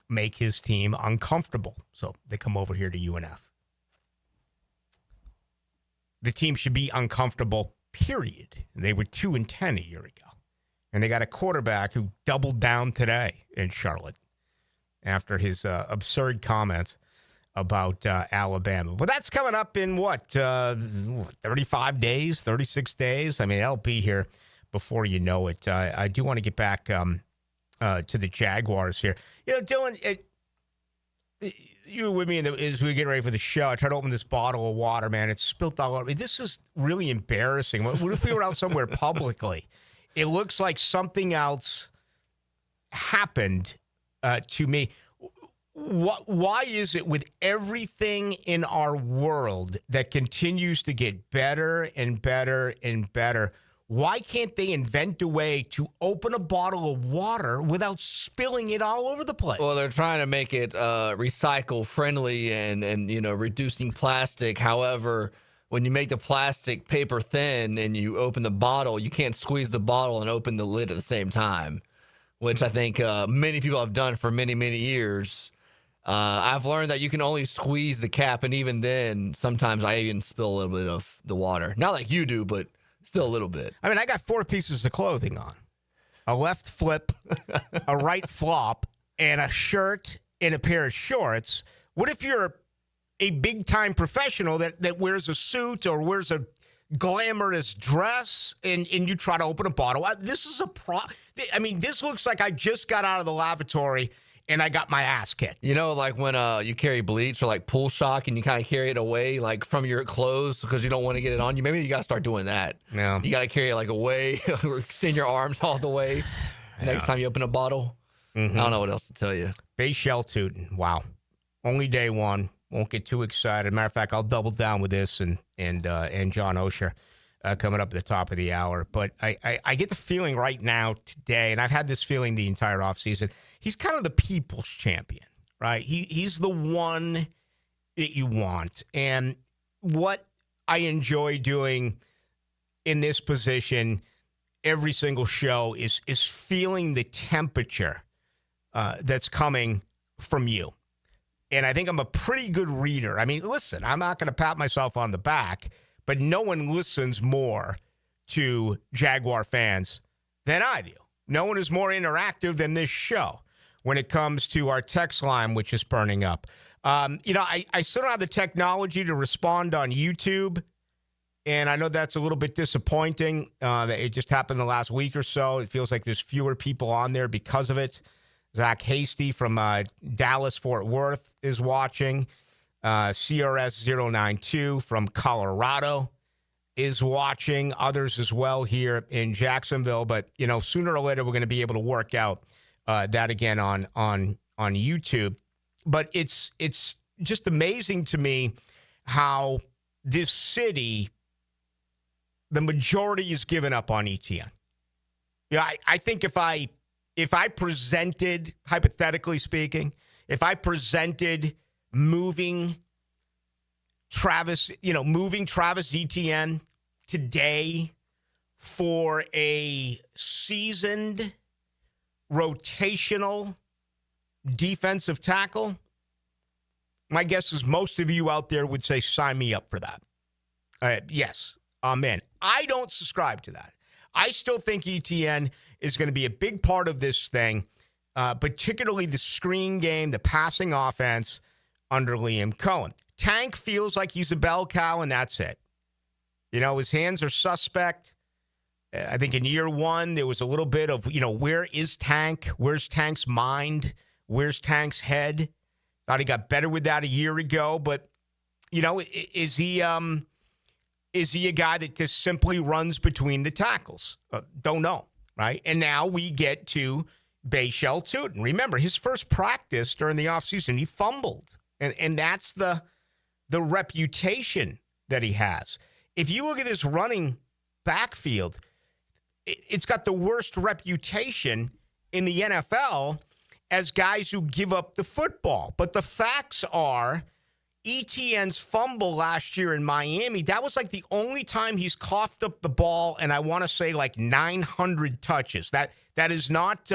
Speaker 2: make his team uncomfortable. So they come over here to UNF. The team should be uncomfortable, period. They were 2-10 a year ago. And they got a quarterback who doubled down today in Charlotte after his absurd comments about Alabama. But that's coming up in 35 days, 36 days? I mean, it'll be here before you know it. I do want to get back to the Jaguars here. You know, Dylan, you were with me as we get ready for the show. I tried to open this bottle of water, man. It's spilt all over. This is really embarrassing. What if we were out somewhere publicly? It looks like something else happened to me. Why is it with everything in our world that continues to get better and better and better, why can't they invent a way to open a bottle of water without spilling it all over the place?
Speaker 4: Well, they're trying to make it recycle friendly and reducing plastic. However, when you make the plastic paper thin and you open the bottle, you can't squeeze the bottle and open the lid at the same time, which I think many people have done for many, many years. I've learned that you can only squeeze the cap, and even then, sometimes I even spill a little bit of the water. Not like you do, but still a little bit.
Speaker 2: I mean, I got 4 pieces of clothing on. A left flip, a right flop, and a shirt and a pair of shorts. What if you're a big-time professional that wears a suit or wears a glamorous dress and you try to open a bottle? This is this looks like I just got out of the lavatory and I got my ass kicked.
Speaker 4: You know, like when you carry bleach or like pool shock and you kind of carry it away like from your clothes because you don't want to get it on you. Maybe you got to start doing that.
Speaker 2: Yeah.
Speaker 4: You got to carry it like away or extend your arms all the way next time you open a bottle. Mm-hmm. I don't know what else to tell you.
Speaker 2: Bay Shell Tootin'. Wow. Only day one. Won't get too excited. Matter of fact, I'll double down with this and John Oehser coming up at the top of the hour. But I get the feeling right now today, and I've had this feeling the entire offseason, he's kind of the people's champion, right? He's the one that you want. And what I enjoy doing in this position every single show is feeling the temperature that's coming from you. And I think I'm a pretty good reader. I mean, listen, I'm not going to pat myself on the back, but no one listens more to Jaguar fans than I do. No one is more interactive than this show when it comes to our text line, which is burning up. I still don't have the technology to respond on YouTube, and I know that's a little bit disappointing. It just happened the last week or so. It feels like there's fewer people on there because of it. Zach Hasty from Dallas, Fort Worth is watching. CRS092 from Colorado is watching. Others as well here in Jacksonville. But, sooner or later we're going to be able to work out that again on YouTube. But it's just amazing to me how this city, the majority is given up on ETN. I think if I presented, hypothetically speaking, if I presented moving moving Travis Etienne today for a seasoned rotational defensive tackle, my guess is most of you out there would say, sign me up for that. Yes, amen. I don't subscribe to that. I still think Etienne is going to be a big part of this thing, particularly the screen game, the passing offense under Liam Cohen. Tank feels like he's a bell cow, and that's it. His hands are suspect. I think in year one, there was a little bit of, where is Tank? Where's Tank's mind? Where's Tank's head? Thought he got better with that a year ago, but, is he a guy that just simply runs between the tackles? Don't know, right? And now we get to Bashal Tootin. Remember, his first practice during the offseason, he fumbled. And that's the reputation that he has. If you look at his running backfield, it's got the worst reputation in the NFL as guys who give up the football. But the facts are, Etienne's fumble last year in Miami, that was like the only time he's coughed up the ball, and I want to say like 900 touches. That is not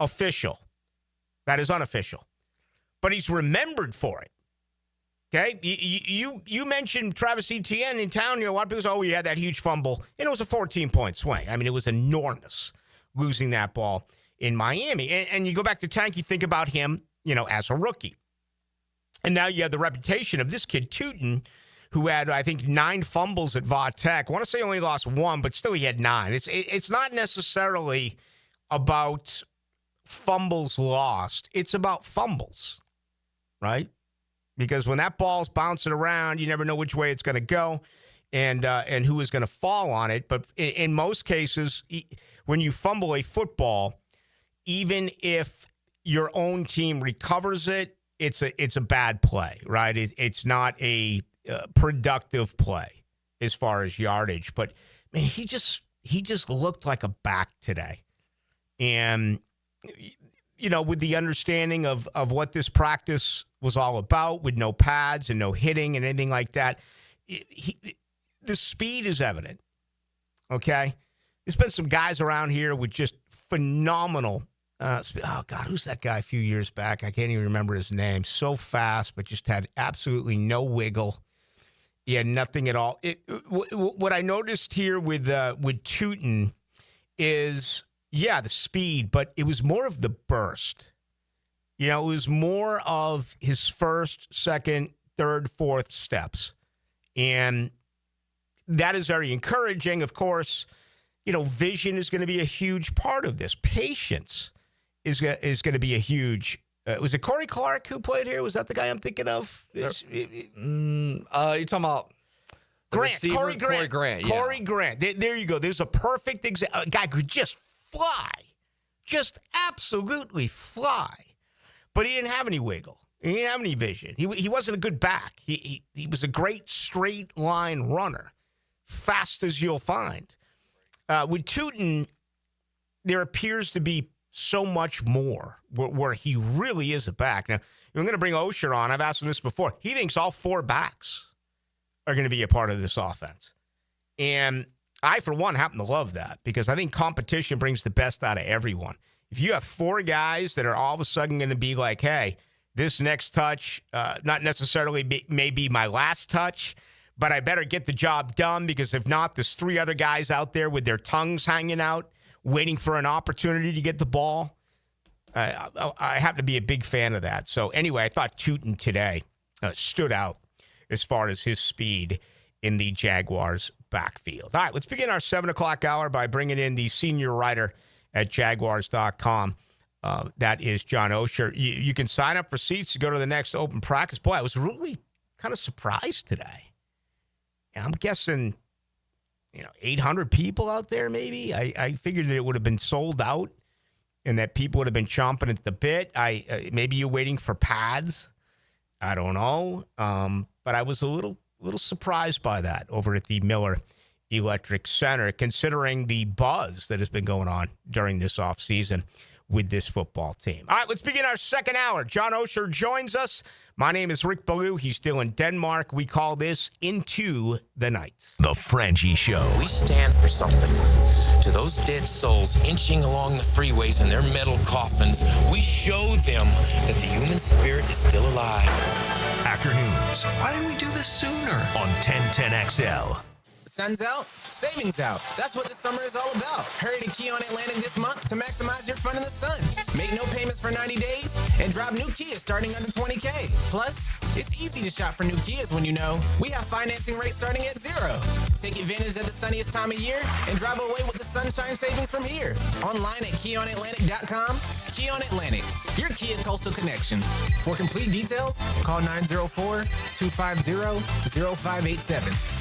Speaker 2: official. That is unofficial. But he's remembered for it. Okay? You mentioned Travis Etienne in town. A lot of people say, he had that huge fumble. And it was a 14-point swing. I mean, it was enormous losing that ball in Miami. And you go back to Tank, you think about him, as a rookie. And now you have the reputation of this kid, Tootin, who had, I think, 9 fumbles at Va Tech. I want to say only lost 1, but still he had 9. It's not necessarily about fumbles lost. It's about fumbles, right? Because when that ball's bouncing around, you never know which way it's going to go and who is going to fall on it. But in most cases, when you fumble a football, even if your own team recovers it, it's a bad play, right? It's not a productive play as far as yardage. But man, he just looked like a back today, and with the understanding of what this practice was all about, with no pads and no hitting and anything like that, the speed is evident. Okay, there's been some guys around here with just phenomenal. Oh, God, who's that guy a few years back? I can't even remember his name. So fast, but just had absolutely no wiggle. He had nothing at all. What I noticed here with Tootin is, the speed, but it was more of the burst. It was more of his first, second, third, fourth steps. And that is very encouraging. Of course, vision is going to be a huge part of this. Patience is going to be a huge. Was it Corey Clark who played here? Was that the guy I'm thinking of? You're talking about Grant, Corey Grant. Corey Grant. There you go. There's a perfect example. A guy could just fly, just absolutely fly, but he didn't have any wiggle. He didn't have any vision. He wasn't a good back. He was a great straight line runner, fast as you'll find. With Tootin, there appears to be so much more where he really is a back. Now, I'm going to bring Oehser on. I've asked him this before. He thinks all 4 backs are going to be a part of this offense. And I, for one, happen to love that because I think competition brings the best out of everyone. If you have 4 guys that are all of a sudden going to be like, hey, this next touch, not necessarily may be my last touch, but I better get the job done because if not, there's 3 other guys out there with their tongues hanging out, waiting for an opportunity to get the ball. I happen to be a big fan of that. So anyway, I thought Tootin today stood out as far as his speed in the Jaguars backfield. All right, let's begin our 7 o'clock hour by bringing in the senior writer at Jaguars.com. That is John Oehser. You can sign up for seats to go to the next open practice. Boy, I was really kind of surprised today. And I'm guessing 800 people out there maybe. I figured that it would have been sold out and that people would have been chomping at the bit. Maybe you're waiting for pads. I don't know. But I was a little surprised by that over at the Miller Electric Center, considering the buzz that has been going on during this offseason with this football team. All right, let's begin our second hour. John Oehser joins us. My name is Rick Ballou. He's still in Denmark. We call this Into the Night.
Speaker 1: The Frangie Show.
Speaker 3: We stand for something. To those dead souls inching along the freeways in their metal coffins, we show them that the human spirit is still alive.
Speaker 1: Afternoons
Speaker 3: Why didn't we do this sooner?
Speaker 1: on 1010XL.
Speaker 5: Sun's out, savings out. That's what this summer is all about. Hurry to Kia on Atlantic this month to maximize your fun in the sun. Make no payments for 90 days and drive new Kia starting under $20K. Plus, it's easy to shop for new Kias when you know we have financing rates starting at 0. Take advantage of the sunniest time of year and drive away with the sunshine savings from here. Online at KiaOnAtlantic.com. Kia on Atlantic, your Kia Coastal Connection. For complete details, call 904-250-0587.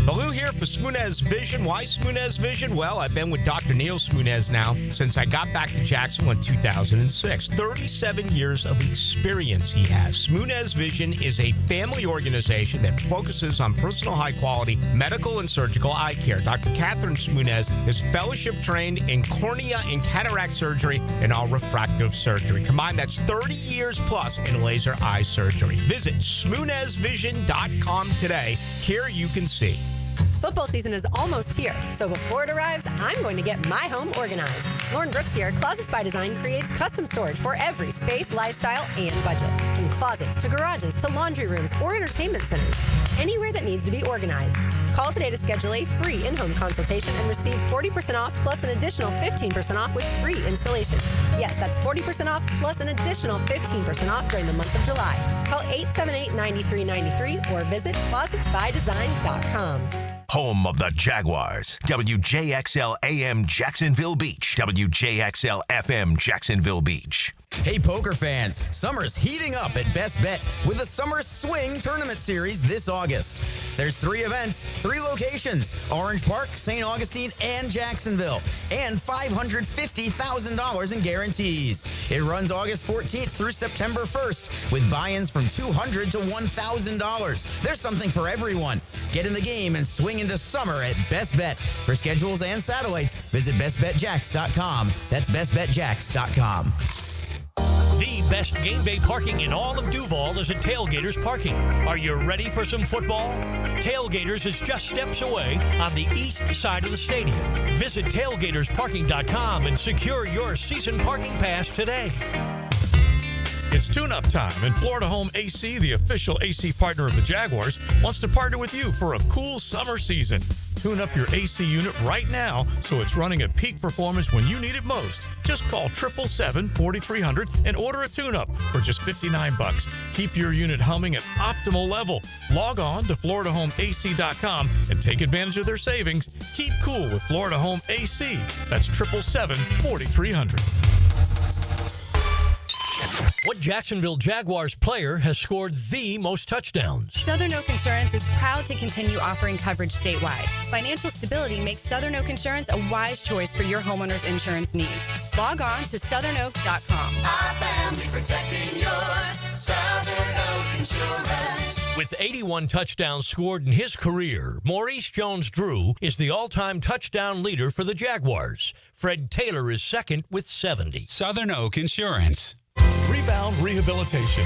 Speaker 2: Ballou here for Smunez Vision. Why Smunez Vision? Well, I've been with Dr. Neil Smunez now since I got back to Jacksonville in 2006. 37 years of experience he has. Smunez Vision is a family organization that focuses on personal high-quality medical and surgical eye care. Dr. Catherine Smunez is fellowship trained in cornea and cataract surgery and all refractive surgery. Combined, that's 30 years plus in laser eye surgery. Visit SmunezVision.com today. Here you can see.
Speaker 7: Football season is almost here, so before it arrives, I'm going to get my home organized. Lauren Brooks here at Closets by Design creates custom storage for every space, lifestyle, and budget. From closets to garages to laundry rooms or entertainment centers, anywhere that needs to be organized. Call today to schedule a free in-home consultation and receive 40% off plus an additional 15% off with free installation. Yes, that's 40% off plus an additional 15% off during the month of July. Call 878-9393 or visit closetsbydesign.com.
Speaker 1: Home of the Jaguars. WJXL AM Jacksonville Beach. WJXL FM Jacksonville Beach.
Speaker 11: Hey, poker fans, summer's heating up at Best Bet with the Summer Swing Tournament Series this August. There's 3 events, 3 locations, Orange Park, St. Augustine, and Jacksonville, and $550,000 in guarantees. It runs August 14th through September 1st with buy-ins from $200 to $1,000. There's something for everyone. Get in the game and swing into summer at Best Bet. For schedules and satellites, visit bestbetjacks.com. That's bestbetjacks.com.
Speaker 25: The best game day parking in all of Duval is at Tailgaters Parking. Are you ready for some football? Tailgaters is just steps away on the east side of the stadium. Visit tailgatorsparking.com and secure your season parking pass today.
Speaker 9: It's tune-up time, and Florida Home AC, the official AC partner of the Jaguars, wants to partner with you for a cool summer season. Tune up your AC unit right now so it's running at peak performance when you need it most. Just call 777-4300 and order a tune-up for just $59. Keep your unit humming at optimal level. Log on to FloridaHomeAC.com and take advantage of their savings. Keep cool with Florida Home AC. That's 777-4300.
Speaker 25: What Jacksonville Jaguars player has scored the most touchdowns?
Speaker 26: Southern Oak Insurance is proud to continue offering coverage statewide. Financial stability makes Southern Oak Insurance a wise choice for your homeowner's insurance needs. Log on to southernoak.com.
Speaker 8: Our family protecting yours. Southern Oak Insurance.
Speaker 25: With 81 touchdowns scored in his career, Maurice Jones-Drew is the all-time touchdown leader for the Jaguars. Fred Taylor is second with 70.
Speaker 27: Southern Oak Insurance.
Speaker 9: Rebound Rehabilitation.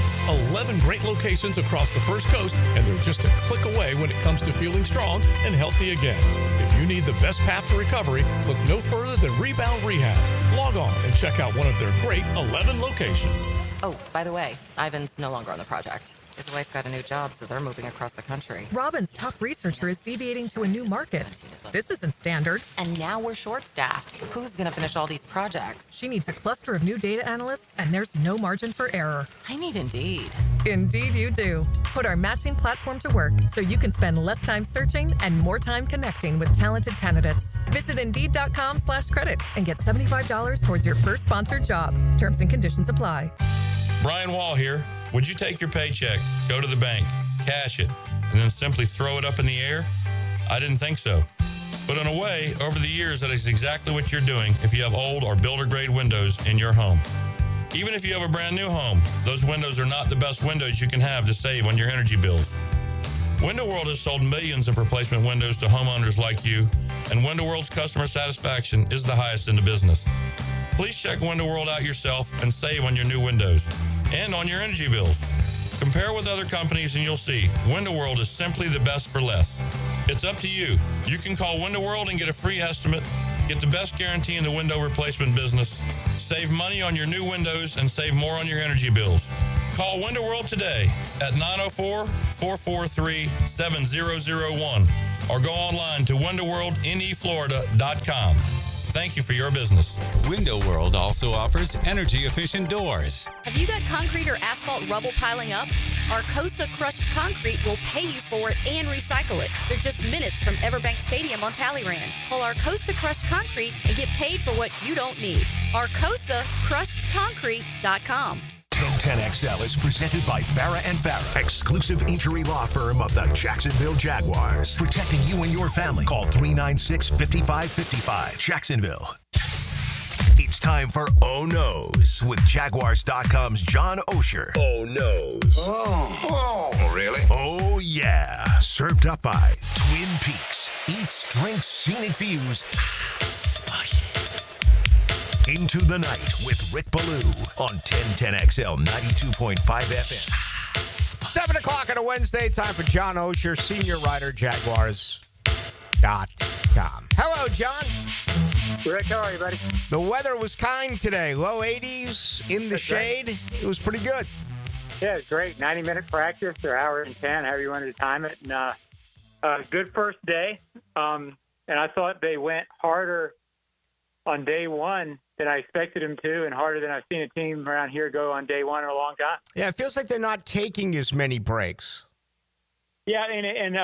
Speaker 9: 11 great locations across the First Coast, and they're just a click away when it comes to feeling strong and healthy again. If you need the best path to recovery, look no further than Rebound Rehab. Log on and check out one of their great 11 locations.
Speaker 28: Oh, by the way, Ivan's no longer on the project. His wife got a new job, so they're moving across the country.
Speaker 29: Robin's top researcher is deviating to a new market. This isn't standard.
Speaker 28: And now we're short-staffed. Who's going to finish all these projects?
Speaker 29: She needs a cluster of new data analysts, and there's no margin for error.
Speaker 28: I need Indeed.
Speaker 29: Indeed you do. Put our matching platform to work so you can spend less time searching and more time connecting with talented candidates. Visit Indeed.com/credit and get $75 towards your first sponsored job. Terms and conditions apply.
Speaker 30: Brian Wall here. Would you take your paycheck, go to the bank, cash it, and then simply throw it up in the air? I didn't think so. But in a way, over the years, that is exactly what you're doing if you have old or builder-grade windows in your home. Even if you have a brand new home, those windows are not the best windows you can have to save on your energy bills. Window World has sold millions of replacement windows to homeowners like you, and Window World's customer satisfaction is the highest in the business. Please check Window World out yourself and save on your new windows and on your energy bills. Compare with other companies and you'll see Window World is simply the best for less. It's up to you. You can call Window World and get a free estimate, get the best guarantee in the window replacement business, save money on your new windows, and save more on your energy bills. Call Window World today at 904-443-7001 or go online to windowworldneflorida.com. Thank you for your business.
Speaker 27: Window World also offers energy-efficient doors.
Speaker 6: Have you got concrete or asphalt rubble piling up? Arcosa Crushed Concrete will pay you for it and recycle it. They're just minutes from Everbank Stadium on Talleyrand. Call Arcosa Crushed Concrete and get paid for what you don't need. ArcosaCrushedConcrete.com.
Speaker 1: 1010XL is presented by Farah & Farah, exclusive injury law firm of the Jacksonville Jaguars. Protecting you and your family. Call 396-5555. Jacksonville. It's time for Oh No's with Jaguars.com's John Oehser. Oh No's. Oh, really? Oh, yeah. Served up by Twin Peaks. Eats, drinks, scenic views. Into the Night with Rick Ballou on 1010XL 92.5 FM.
Speaker 2: 7 o'clock on a Wednesday. Time for John Oehser, senior writer, Jaguars.com. Hello, John.
Speaker 12: Rick, how are you, buddy?
Speaker 2: The weather was kind today. Low 80s in the shade. It was pretty good.
Speaker 12: Yeah, it's great. 90-minute practice or hour and 10, however you wanted to time it. And good first day. And I thought they went harder on day one than I expected them to, and harder than I've seen a team around here go on day one in a long time.
Speaker 2: Yeah, it feels like they're not taking as many breaks.
Speaker 12: Yeah, and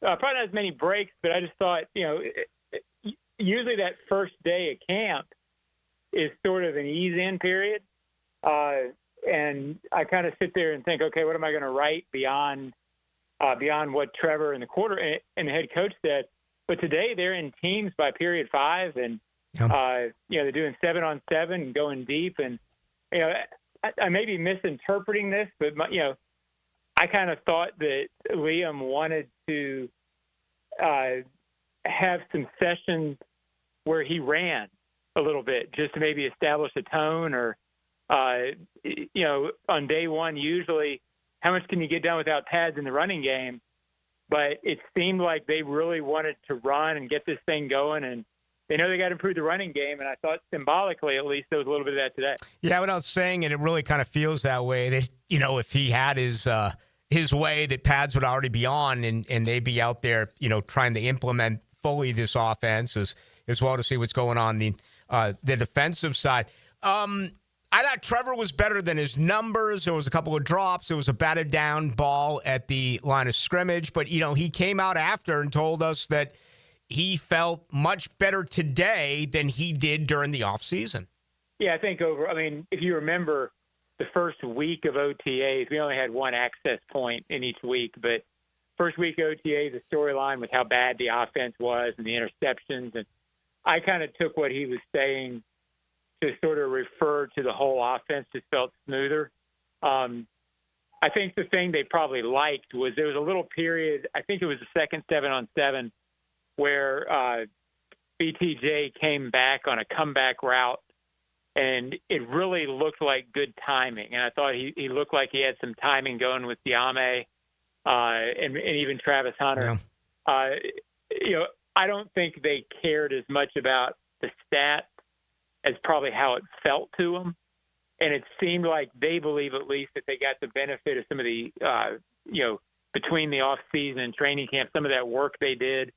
Speaker 12: probably not as many breaks, but I just thought, usually that first day of camp is sort of an ease-in period. And I kind of sit there and think, okay, what am I going to write beyond what Trevor and the head coach said? But today they're in teams by period 5, and they're doing 7-on-7 and going deep. And I may be misinterpreting this, but I kind of thought that Liam wanted to have some sessions where he ran a little bit, just to maybe establish a tone, or on day one, usually how much can you get done without pads in the running game? But it seemed like they really wanted to run and get this thing going, and they know they got to improve the running game, and I thought symbolically, at least, there was a little bit of that today.
Speaker 2: Yeah, without saying it, it really kind of feels that way. That if he had his way, that pads would already be on, and they'd be out there, trying to implement fully this offense as well, to see what's going on the defensive side. I thought Trevor was better than his numbers. There was a couple of drops. There was a batted down ball at the line of scrimmage. But, he came out after and told us that he felt much better today than he did during the offseason.
Speaker 12: Yeah, I think if you remember the first week of OTAs, we only had one access point in each week. But first week OTAs, the storyline was how bad the offense was and the interceptions. And I kind of took what he was saying to sort of refer to the whole offense, just felt smoother. I think the thing they probably liked was there was a little period, I think it was the second 7-on-7, where BTJ came back on a comeback route, and it really looked like good timing. And I thought he looked like he had some timing going with Diame and even Travis Hunter.
Speaker 2: Yeah.
Speaker 12: I don't think they cared as much about the stats as probably how it felt to them. And it seemed like they believe, at least, that they got the benefit of some of the, between the off season and training camp, some of that work they did.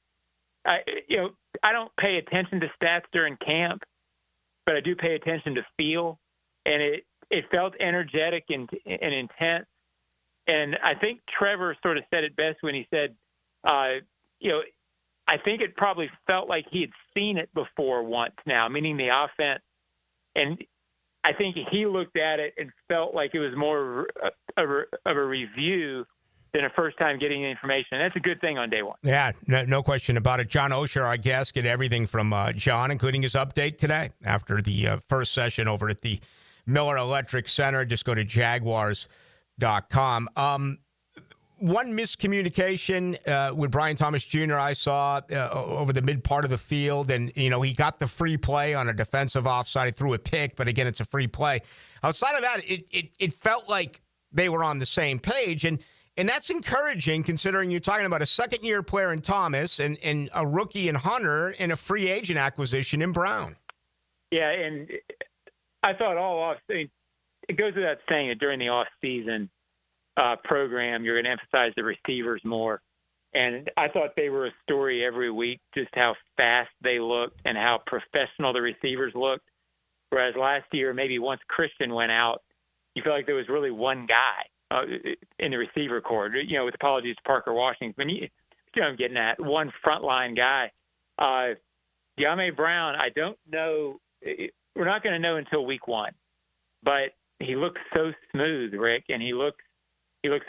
Speaker 12: I don't pay attention to stats during camp, but I do pay attention to feel. And it felt energetic and intense. And I think Trevor sort of said it best when he said, I think it probably felt like he had seen it before once now, meaning the offense. And I think he looked at it and felt like it was more of a review than a first time getting the information. That's a good thing on day one.
Speaker 2: Yeah, no question about it. John Oehser, our guest, get everything from John, including his update today after the first session over at the Miller Electric Center. Just go to Jaguars.com. one miscommunication with Brian Thomas Jr. I saw over the mid part of the field, and he got the free play on a defensive offside. He threw a pick, but again, it's a free play. Outside of that, it felt like they were on the same page, and that's encouraging considering you're talking about a second-year player in Thomas and a rookie in Hunter and a free agent acquisition in Brown.
Speaker 12: Yeah, and I thought all off. It goes without saying that during the off-season program, you're going to emphasize the receivers more. And I thought they were a story every week, just how fast they looked and how professional the receivers looked. Whereas last year, maybe once Christian went out, you felt like there was really one guy in the receiver corps. With apologies to Parker Washington, you know I'm getting at, one frontline guy. De'Ami Brown, I don't know. We're not going to know until week one. But he looks so smooth, Rick, and he looks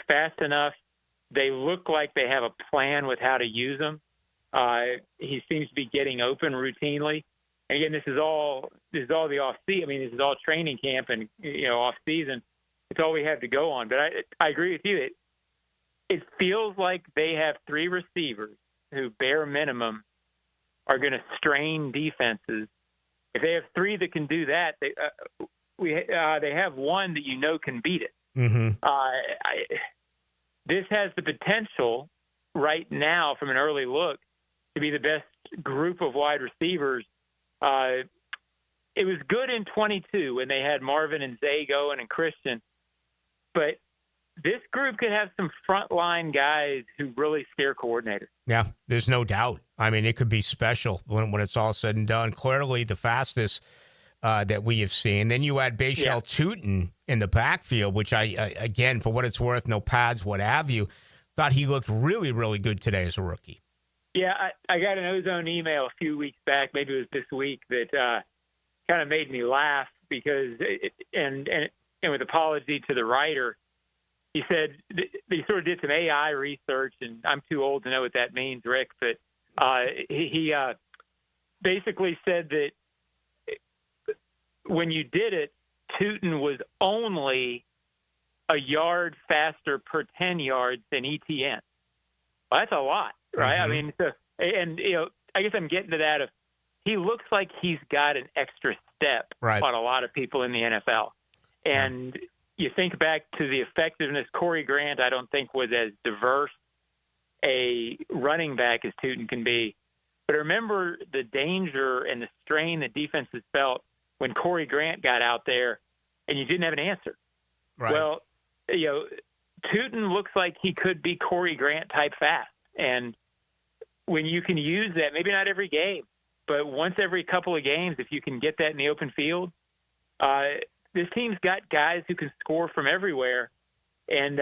Speaker 12: fast enough. They look like they have a plan with how to use him. He seems to be getting open routinely. And again, this is all the off season. I mean, this is all training camp and off season. It's all we have to go on. But I agree with you. It feels like they have three receivers who, bare minimum, are going to strain defenses. If they have three that can do that, they have one that can beat it.
Speaker 2: Mm-hmm.
Speaker 12: This has the potential right now, from an early look, to be the best group of wide receivers. It was good in 22 when they had Marvin and Zay going and Christian, but this group could have some frontline guys who really scare coordinators.
Speaker 2: Yeah, there's no doubt. I mean, it could be special when it's all said and done. Clearly the fastest that we have seen. Then you add Bashal Tutin in the backfield, which I again, for what it's worth, no pads, what have you, thought he looked really, really good today as a rookie.
Speaker 12: Yeah, I got an Ozone email a few weeks back, maybe it was this week, that kind of made me laugh because, and with apology to the writer, he said he sort of did some AI research, and I'm too old to know what that means, Rick, but he basically said that when you did it, Tutin was only a yard faster per 10 yards than ETN. Well, that's a lot, right?
Speaker 2: Mm-hmm.
Speaker 12: I mean, I guess I'm getting to that. If he looks like he's got an extra step on a lot of people in the NFL. And you think back to the effectiveness. Corey Grant, I don't think, was as diverse a running back as Tutin can be. But remember the danger and the strain the defenses felt when Corey Grant got out there and you didn't have an answer.
Speaker 2: Right.
Speaker 12: Well, Tutin looks like he could be Corey Grant type fast. And when you can use that, maybe not every game, but once every couple of games, if you can get that in the open field, this team's got guys who can score from everywhere. And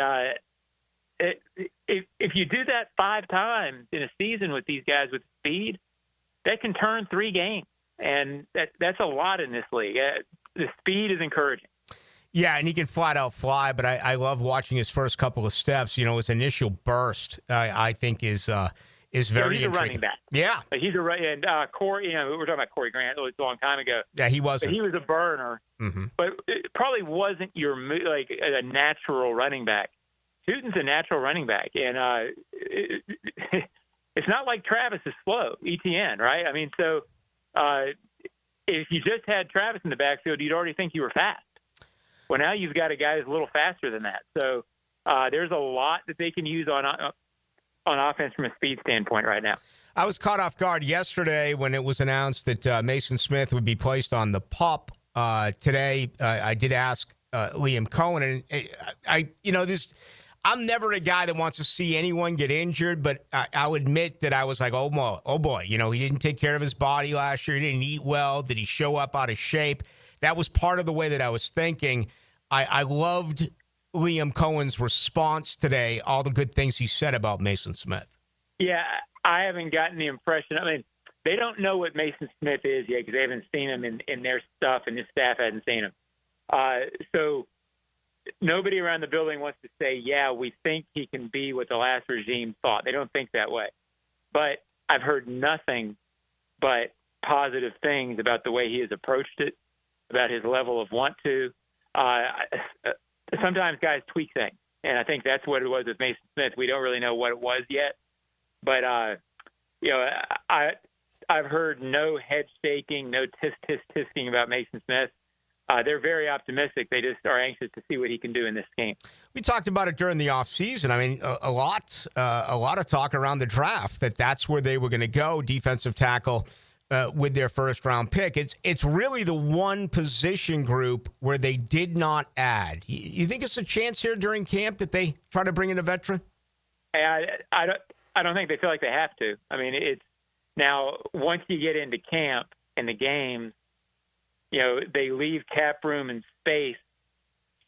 Speaker 12: if you do that 5 times in a season with these guys with speed, that can turn 3 games. And that's a lot in this league. The speed is encouraging.
Speaker 2: Yeah, and he can flat out fly, but I love watching his first couple of steps. His initial burst, I think, is very
Speaker 12: he's
Speaker 2: intriguing.
Speaker 12: A running back.
Speaker 2: Yeah.
Speaker 12: He's and Corey, we were talking about Corey Grant a long time ago.
Speaker 2: Yeah, he wasn't.
Speaker 12: But he was a burner, but it probably wasn't like a natural running back. Tutin's a natural running back, and it's not like Travis is slow, ETN, right? I mean, so if you just had Travis in the backfield, you'd already think you were fast. Well, now you've got a guy who's a little faster than that. So there's a lot that they can use on offense from a speed standpoint right now.
Speaker 2: I was caught off guard yesterday when it was announced that Mason Smith would be placed on the PUP. Today, I did ask Liam Cohen, and I'm never a guy that wants to see anyone get injured, but I'll admit that I was like, oh boy, he didn't take care of his body last year. He didn't eat well. Did he show up out of shape? That was part of the way that I was thinking. I loved Liam Cohen's response today, all the good things he said about Mason Smith.
Speaker 12: Yeah, I haven't gotten the impression. I mean, they don't know what Mason Smith is yet because they haven't seen him in their stuff, and his staff hasn't seen him. So nobody around the building wants to say, yeah, we think he can be what the last regime thought. They don't think that way. But I've heard nothing but positive things about the way he has approached it, about his level of want to. Sometimes guys tweak things, And I think that's what it was with Mason Smith. We don't really know what it was yet. But, I've heard no head shaking, no tisk about Mason Smith. They're very optimistic. They just are anxious to see what he can do in this game.
Speaker 2: We talked about it during the offseason. I mean, a lot of talk around the draft that's where they were going to go, defensive tackle with their first-round pick. It's really the one position group where they did not add. You think it's a chance here during camp that they try to bring in a veteran?
Speaker 12: I don't think they feel like they have to. I mean, it's now once you get into camp and the games, they leave cap room and space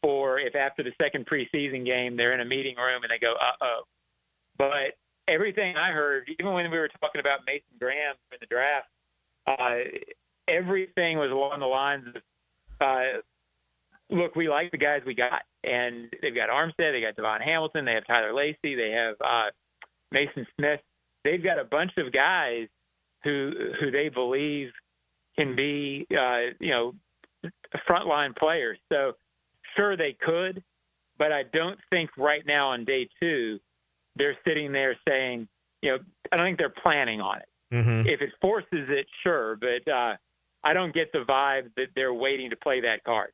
Speaker 12: for if after the second preseason game they're in a meeting room and they go, uh-oh. But everything I heard, even when we were talking about Mason Graham in the draft, everything was along the lines of, look, we like the guys we got. And they've got Armstead, they got Devon Hamilton, they have Tyler Lacey, they have Mason Smith. They've got a bunch of guys who they believe can be, frontline players. So sure they could, but I don't think right now on day 2 they're sitting there saying, I don't think they're planning on it.
Speaker 2: Mm-hmm.
Speaker 12: If it forces it, sure, but I don't get the vibe that they're waiting to play that card.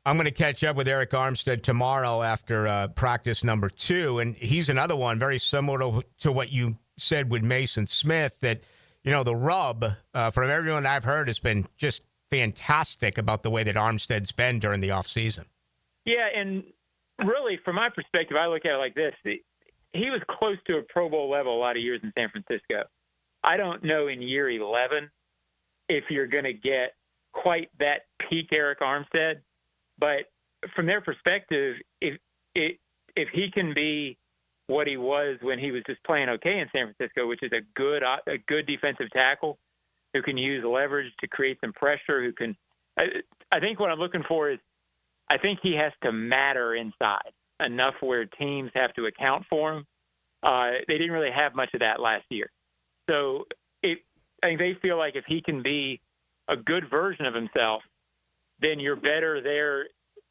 Speaker 2: I'm going to catch up with Eric Armstead tomorrow after practice number 2, and he's another one very similar to what you said with Mason Smith, that, the rub from everyone I've heard has been just fantastic about the way that Armstead's been during the offseason.
Speaker 12: Yeah, and really, from my perspective, I look at it like this. He was close to a Pro Bowl level a lot of years in San Francisco. I don't know in year 11 if you're going to get quite that peak Eric Armstead, but from their perspective, if he can be what he was when he was just playing okay in San Francisco, which is a good defensive tackle who can use leverage to create some pressure, who can I think what I'm looking for is I think he has to matter inside enough where teams have to account for him. They didn't really have much of that last year. So I think they feel like if he can be a good version of himself, then you're better there,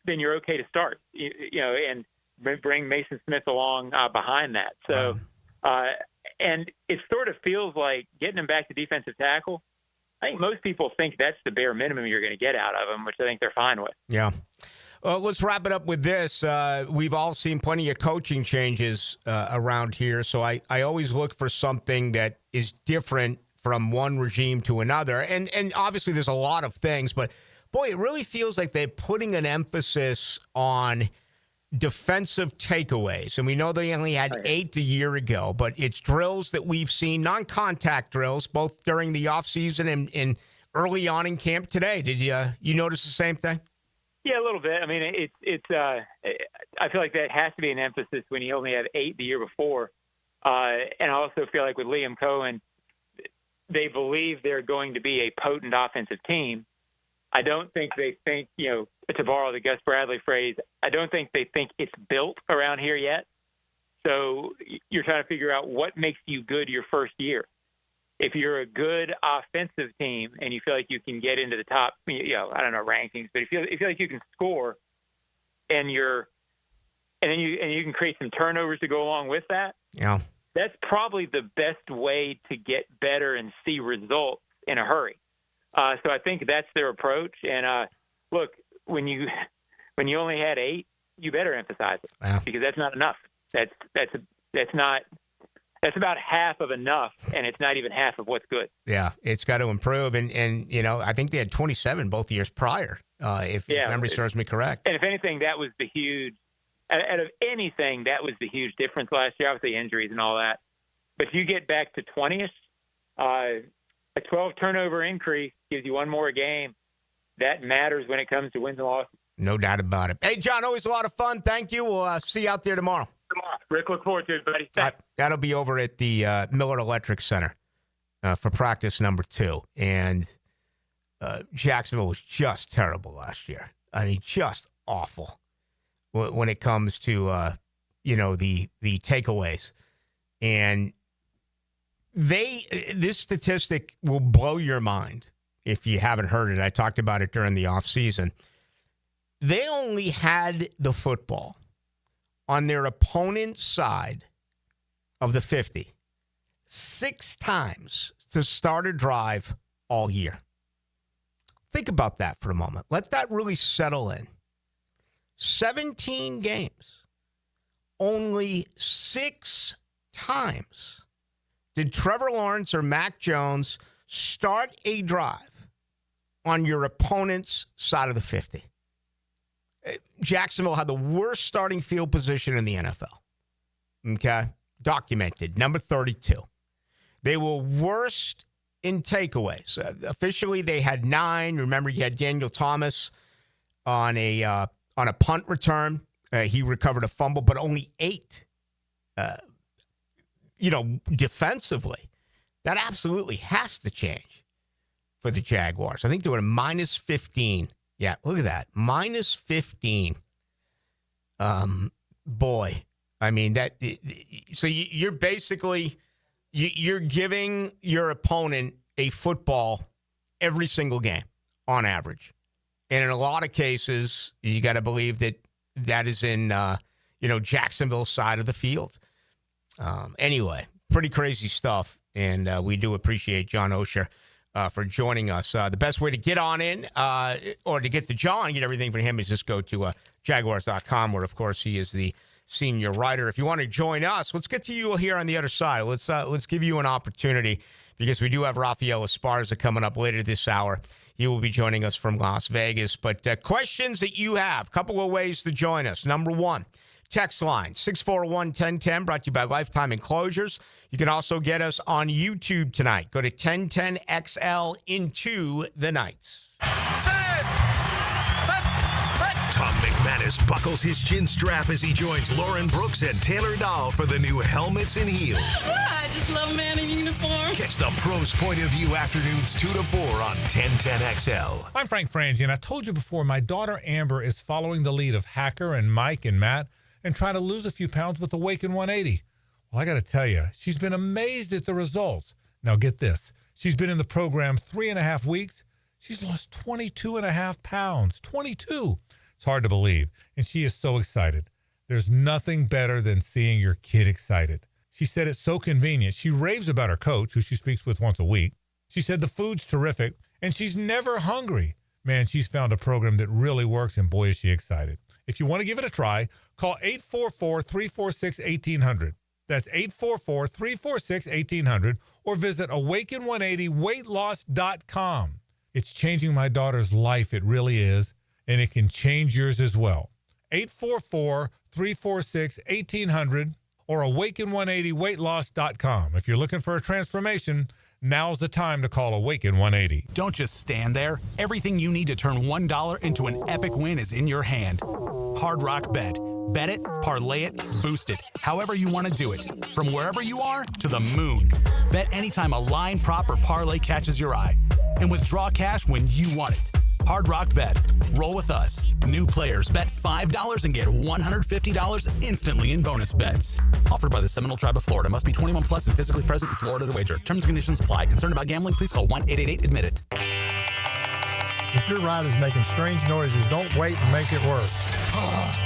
Speaker 12: then you're okay to start, and bring Mason Smith along behind that. So, and it sort of feels like getting him back to defensive tackle, I think most people think that's the bare minimum you're going to get out of him, which I think they're fine with.
Speaker 2: Yeah. Well, let's wrap it up with this. We've all seen plenty of coaching changes around here, so I always look for something that is different from one regime to another. And obviously there's a lot of things, but, boy, it really feels like they're putting an emphasis on defensive takeaways. And we know they only had 8 a year ago, but it's drills that we've seen, non-contact drills, both during the offseason and early on in camp today. Did you notice the same thing?
Speaker 12: Yeah, a little bit. I mean, I feel like that has to be an emphasis when you only have 8 the year before. And I also feel like with Liam Cohen, they believe they're going to be a potent offensive team. I don't think they think, to borrow the Gus Bradley phrase, I don't think they think it's built around here yet. So you're trying to figure out what makes you good your first year. If you're a good offensive team and you feel like you can get into the top, I don't know rankings, but if you feel like you can score and you can create some turnovers to go along with that,
Speaker 2: yeah,
Speaker 12: that's probably the best way to get better and see results in a hurry. So I think that's their approach. And look, when you only had 8, you better emphasize it because that's not enough. That's about half of enough, and it's not even half of what's good.
Speaker 2: Yeah, it's got to improve. And I think they had 27 both years prior, if memory serves me correct.
Speaker 12: And if anything, that was the huge – out of anything, that was the huge difference last year. Obviously, injuries and all that. But if you get back to 20th, a 12-turnover increase gives you one more game. That matters when it comes to wins and losses.
Speaker 2: No doubt about it. Hey, John, always a lot of fun. Thank you. We'll see you out there tomorrow.
Speaker 12: Rick, look forward to it, buddy. Thanks.
Speaker 2: That'll be over at the Miller Electric Center for practice number 2. And Jacksonville was just terrible last year. I mean, just awful when it comes to, the takeaways. And this statistic will blow your mind if you haven't heard it. I talked about it during the offseason. They only had the football on their opponent's side of the 50 6 times to start a drive all year. Think about that for a moment. Let that really settle in. 17 games. Only 6 times did Trevor Lawrence or Mac Jones start a drive on your opponent's side of the 50. Jacksonville had the worst starting field position in the NFL. Okay? Documented. Number 32. They were worst in takeaways. Officially, they had 9. Remember, you had Daniel Thomas on a punt return. He recovered a fumble, but only 8. Defensively, that absolutely has to change for the Jaguars. I think they were minus 15. Yeah, look at that. Minus 15. Boy, I mean, so you're basically, you're giving your opponent a football every single game on average. And in a lot of cases, you got to believe that is in, Jacksonville's side of the field. Anyway, pretty crazy stuff. And we do appreciate John Oehser for joining us. The best way to get on in or to get to John, get everything from him, is just go to Jaguars.com, where, of course, he is the senior writer. If you want to join us, let's get to you here on the other side. Let's give you an opportunity, because we do have Rafael Esparza coming up later this hour. He will be joining us from Las Vegas. But questions that you have, couple of ways to join us. Number 1, text line 641-1010, brought to you by Lifetime Enclosures. You can also get us on YouTube tonight. Go to 1010XL into the nights.
Speaker 1: Tom McManus buckles his chin strap as he joins Lauren Brooks and Taylor Dahl for the new Helmets and Heels.
Speaker 13: I just love a man in uniform.
Speaker 1: Catch the pros' point of view afternoons 2 to 4 on 1010XL.
Speaker 14: I'm Frank Frangie, and I told you before, my daughter Amber is following the lead of Hacker and Mike and Matt and trying to lose a few pounds with Awaken 180. Well, I got to tell you, she's been amazed at the results. Now get this. She's been in the program 3.5 weeks. She's lost 22.5 pounds. 22. It's hard to believe, and she is so excited. There's nothing better than seeing your kid excited. She said it's so convenient. She raves about her coach, who she speaks with once a week. She said the food's terrific, and she's never hungry. Man, she's found a program that really works, and boy, is she excited. If you want to give it a try, call 844-346-1800. That's 844-346-1800, or visit awaken180weightloss.com. It's changing my daughter's life. It really is. And it can change yours as well. 844-346-1800 or awaken180weightloss.com. If you're looking for a transformation, now's the time to call Awaken 180.
Speaker 15: Don't just stand there. Everything you need to turn $1 into an epic win is in your hand. Hard Rock Bet. Bet it, parlay it, boost it, however you want to do it. From wherever you are to the moon. Bet anytime a line, prop, or parlay catches your eye. And withdraw cash when you want it. Hard Rock Bet. Roll with us. New players bet $5 and get $150 instantly in bonus bets. Offered by the Seminole Tribe of Florida. Must be 21 plus and physically present in Florida to wager. Terms and conditions apply. Concerned about gambling? Please call 1-888-ADMIT-IT.
Speaker 16: If your ride is making strange noises, don't wait and make it worse.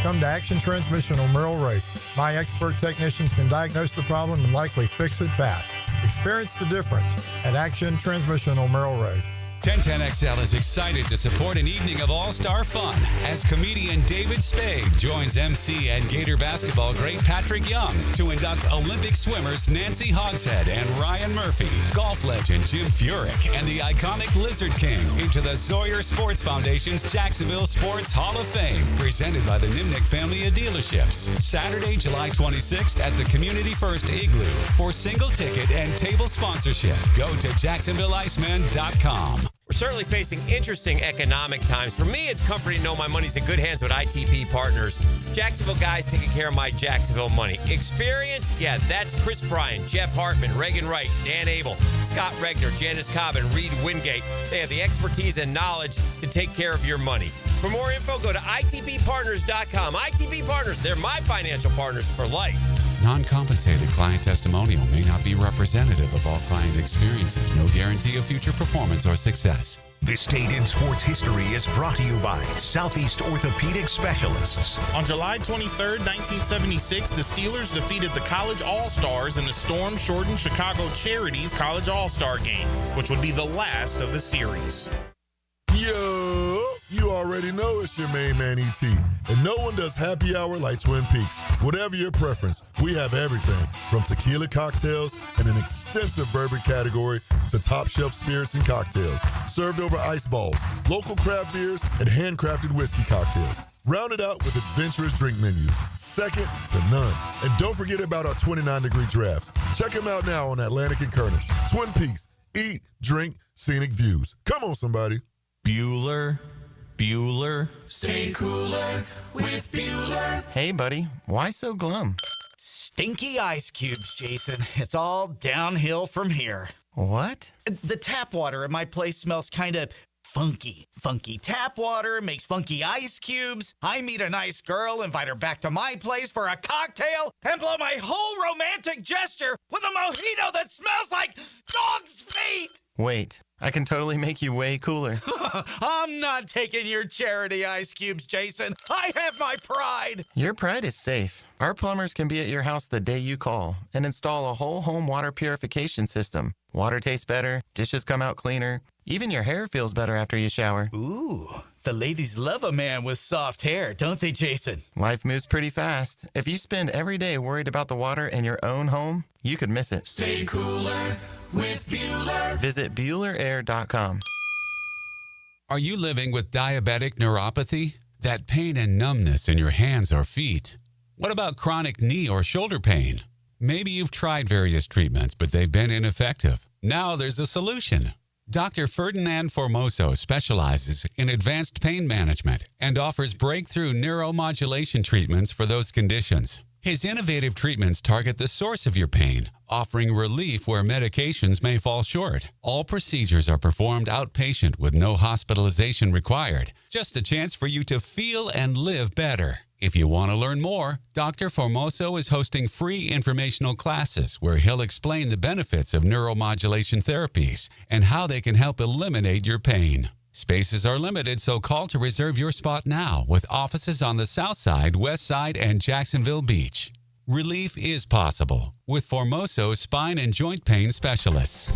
Speaker 16: Come to Action Transmission on Merrill Road. My expert technicians can diagnose the problem and likely fix it fast. Experience the difference at Action Transmission on Merrill Road.
Speaker 27: 1010XL is excited to support an evening of all-star fun as comedian David Spade joins MC and Gator basketball great Patrick Young to induct Olympic swimmers Nancy Hogshead and Ryan Murphy, golf legend Jim Furyk, and the iconic Lizard King into the Sawyer Sports Foundation's Jacksonville Sports Hall of Fame, presented by the Nimnick family of dealerships. Saturday, July 26th at the Community First Igloo. For single ticket and table sponsorship, go to JacksonvilleIceman.com.
Speaker 19: We're certainly facing interesting economic times. For me, it's comforting to know my money's in good hands with ITP Partners. Jacksonville guys taking care of my Jacksonville money. Experience? Yeah, that's Chris Bryan, Jeff Hartman, Reagan Wright, Dan Abel, Scott Regner, Janice Cobb, and Reed Wingate. They have the expertise and knowledge to take care of your money. For more info, go to ITPPartners.com. ITP Partners, they're my financial partners for life.
Speaker 27: Non-compensated client testimonial may not be representative of all client experiences. No guarantee of future performance or success.
Speaker 1: This Date in Sports History is brought to you by Southeast Orthopedic Specialists.
Speaker 3: On July 23rd, 1976, the Steelers defeated the College All-Stars in the storm-shortened Chicago Charities College All-Star Game, which would be the last of the series.
Speaker 4: Yo, you already know it's your main man ET, and no one does happy hour like Twin Peaks. Whatever your preference, we have everything from tequila cocktails and an extensive bourbon category to top shelf spirits and cocktails, served over ice balls, local craft beers, and handcrafted whiskey cocktails. Rounded out with adventurous drink menus, second to none. And don't forget about our 29-degree drafts. Check them out now on Atlantic and Kernan. Twin Peaks, eat, drink, scenic views. Come on, somebody.
Speaker 10: Bueller. Stay cooler with Bueller.
Speaker 17: Hey, buddy. Why so glum?
Speaker 18: Stinky ice cubes, Jason. It's all downhill from here.
Speaker 17: What?
Speaker 18: The tap water at my place smells kind of funky. Funky tap water makes funky ice cubes. I meet a nice girl, invite her back to my place for a cocktail, and blow my whole romantic gesture with a mojito that smells like dog's feet.
Speaker 17: Wait, I can totally make you way cooler.
Speaker 18: I'm not taking your charity ice cubes, Jason. I have my pride.
Speaker 17: Your pride is safe. Our plumbers can be at your house the day you call and install a whole home water purification system. Water tastes better, dishes come out cleaner, even your hair feels better after you shower.
Speaker 18: Ooh, the ladies love a man with soft hair, don't they, Jason?
Speaker 17: Life moves pretty fast. If you spend every day worried about the water in your own home, you could miss it.
Speaker 10: Stay cooler with Bueller.
Speaker 17: Visit BuellerAir.com.
Speaker 27: Are you living with diabetic neuropathy? That pain and numbness in your hands or feet? What about chronic knee or shoulder pain? Maybe you've tried various treatments, but they've been ineffective. Now there's a solution. Dr. Ferdinand Formoso specializes in advanced pain management and offers breakthrough neuromodulation treatments for those conditions. His innovative treatments target the source of your pain, offering relief where medications may fall short. All procedures are performed outpatient with no hospitalization required. Just a chance for you to feel and live better. If you want to learn more, Dr. Formoso is hosting free informational classes where he'll explain the benefits of neuromodulation therapies and how they can help eliminate your pain. Spaces are limited, so call to reserve your spot now with offices on the South Side, West Side, and Jacksonville Beach. Relief is possible with Formoso spine and joint pain specialists.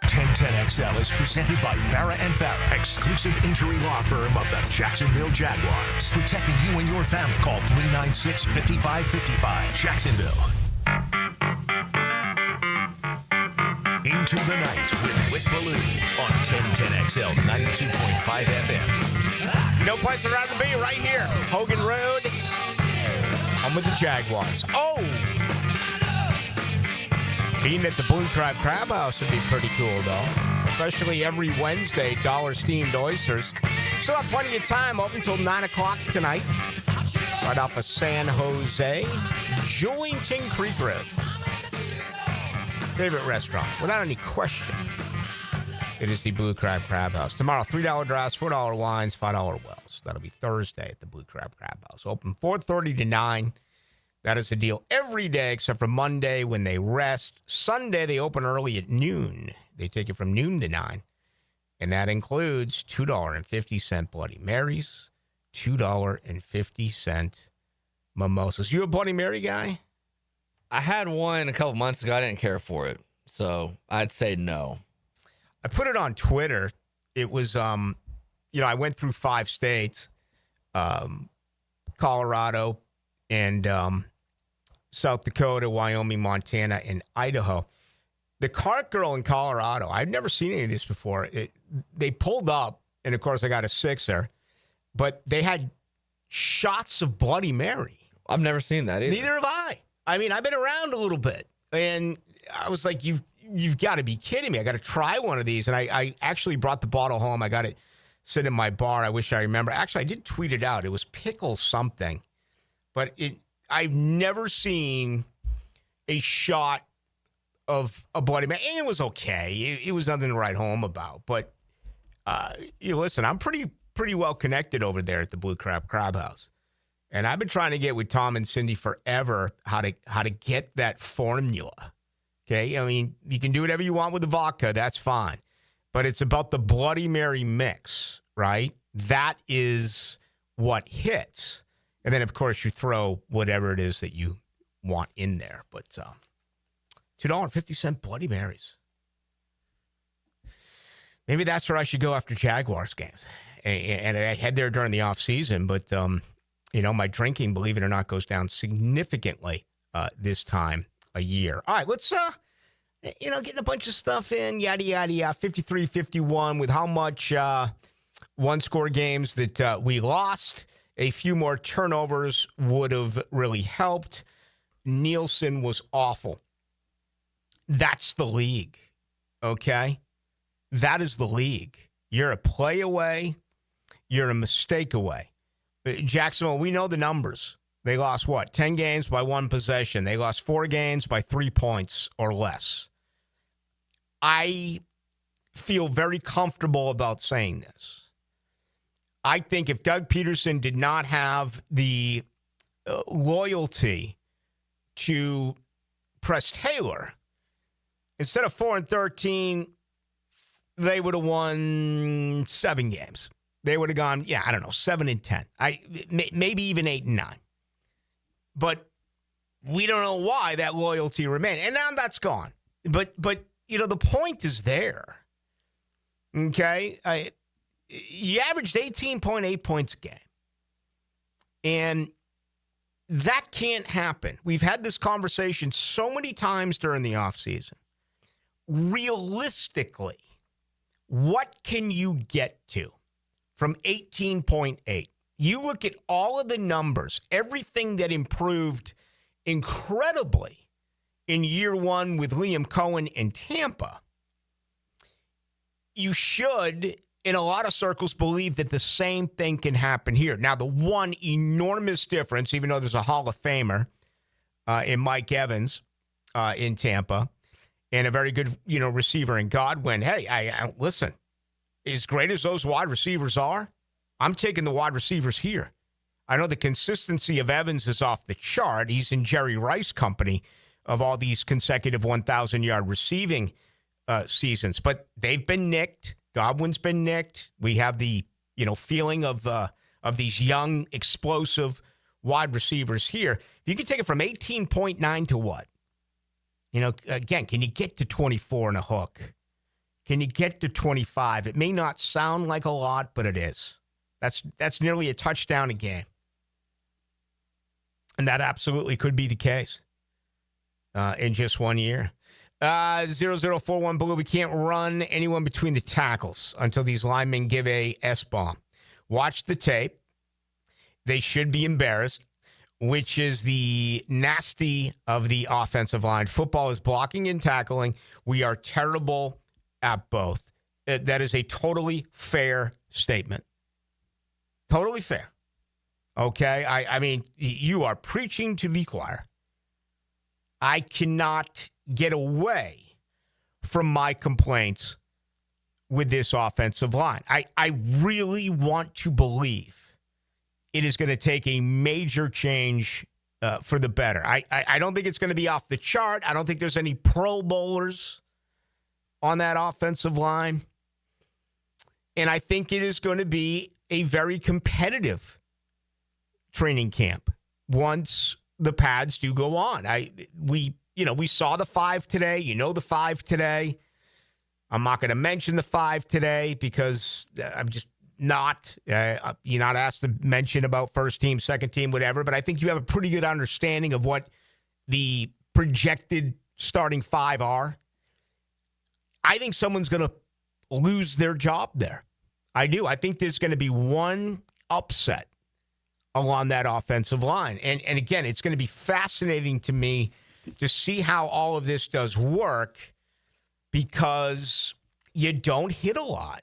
Speaker 1: 1010XL is presented by Farah and Farah, exclusive injury law firm of the Jacksonville Jaguars. Protecting you and your family. Call 396-5555. Jacksonville. Into the Night with Ballou on 1010XL 92.5 FM.
Speaker 2: No place I'd rather be right here. Hogan Road. I'm with the Jaguars. Oh! Being at the Blue Crab House would be pretty cool, though. Especially every Wednesday, $steamed oysters. Still have plenty of time, open until 9 o'clock tonight. Right off of San Jose, Julington Creek Road. Favorite restaurant, without any question. It is the Blue Crab House. Tomorrow, $3 drafts, $4 wines, $5 wells. That'll be Thursday at the Blue Crab House. Open 4:30 to 9. That is the deal every day except for Monday when they rest. Sunday, they open early at noon. They take it from noon to 9. And that includes $2.50 Bloody Marys, $2.50 mimosas. You a Bloody Mary guy?
Speaker 20: I had one a couple months ago. I didn't care for it. So I'd say no.
Speaker 2: I put it on Twitter. It was, I went through 5 states, Colorado and South Dakota, Wyoming, Montana, and Idaho. The cart girl in Colorado, I've never seen any of this before. They pulled up, and of course I got a 6er, but they had shots of Bloody Mary.
Speaker 20: I've never seen that either.
Speaker 2: Neither have I. I mean, I've been around a little bit, and I was like, you've got to be kidding me. I got to try one of these, and I actually brought the bottle home. I got it sit in my bar. I wish I remember. Actually, I did tweet it out. It was pickle something, but I've never seen a shot of a Bloody Mary, and it was okay. It was nothing to write home about, but listen, I'm pretty well connected over there at the Blue Crab House. And I've been trying to get with Tom and Cindy forever how to get that formula. Okay, I mean, you can do whatever you want with the vodka. That's fine. But it's about the Bloody Mary mix, right? That is what hits. And then, of course, you throw whatever it is that you want in there. But $2.50 Bloody Marys. Maybe that's where I should go after Jaguars games. And I head there during the offseason. But, my drinking, believe it or not, goes down significantly this time a year. All right, let's... getting a bunch of stuff in, yada, yada, yada, 53-51 with how much one-score games that we lost. A few more turnovers would have really helped. Nielsen was awful. That's the league, okay? That is the league. You're a play away. You're a mistake away. Jacksonville, we know the numbers. They lost, 10 games by 1 possession. They lost 4 games by 3 points or less. I feel very comfortable about saying this. I think if Doug Peterson did not have the loyalty to Press Taylor, instead of 4-13, they would have won 7 games. They would have gone, 7-10. Maybe even 8-9. But we don't know why that loyalty remained. And now that's gone. But the point is there. Okay? You averaged 18.8 points a game. And that can't happen. We've had this conversation so many times during the offseason. Realistically, what can you get to from 18.8? You look at all of the numbers, everything that improved incredibly in year one with Liam Cohen in Tampa. You should, in a lot of circles, believe that the same thing can happen here. Now, the one enormous difference, even though there's a Hall of Famer in Mike Evans in Tampa and a very good, receiver in Godwin. Hey, I listen, as great as those wide receivers are, I'm taking the wide receivers here. I know the consistency of Evans is off the chart. He's in Jerry Rice company of all these consecutive 1,000-yard receiving seasons. But they've been nicked. Godwin's been nicked. We have the, feeling of these young, explosive wide receivers here. You can take it from 18.9 to what? Again, can you get to 24 and a hook? Can you get to 25? It may not sound like a lot, but it is. That's nearly a touchdown a game. And that absolutely could be the case in just 1 year. 0041 Ballou, we can't run anyone between the tackles until these linemen give a S-bomb. Watch the tape. They should be embarrassed, which is the nasty of the offensive line. Football is blocking and tackling. We are terrible at both. That is a totally fair statement. Totally fair. Okay? I mean, you are preaching to the choir. I cannot get away from my complaints with this offensive line. I really want to believe it is going to take a major change for the better. I don't think it's going to be off the chart. I don't think there's any Pro Bowlers on that offensive line. And I think it is going to be a very competitive training camp once the pads do go on. We saw the 5 today. The 5 today. I'm not going to mention the 5 today because I'm just not. You're not asked to mention about first team, second team, whatever. But I think you have a pretty good understanding of what the projected starting 5 are. I think someone's going to lose their job there. I do. I think there's going to be one upset along that offensive line. And again, it's going to be fascinating to me to see how all of this does work because you don't hit a lot.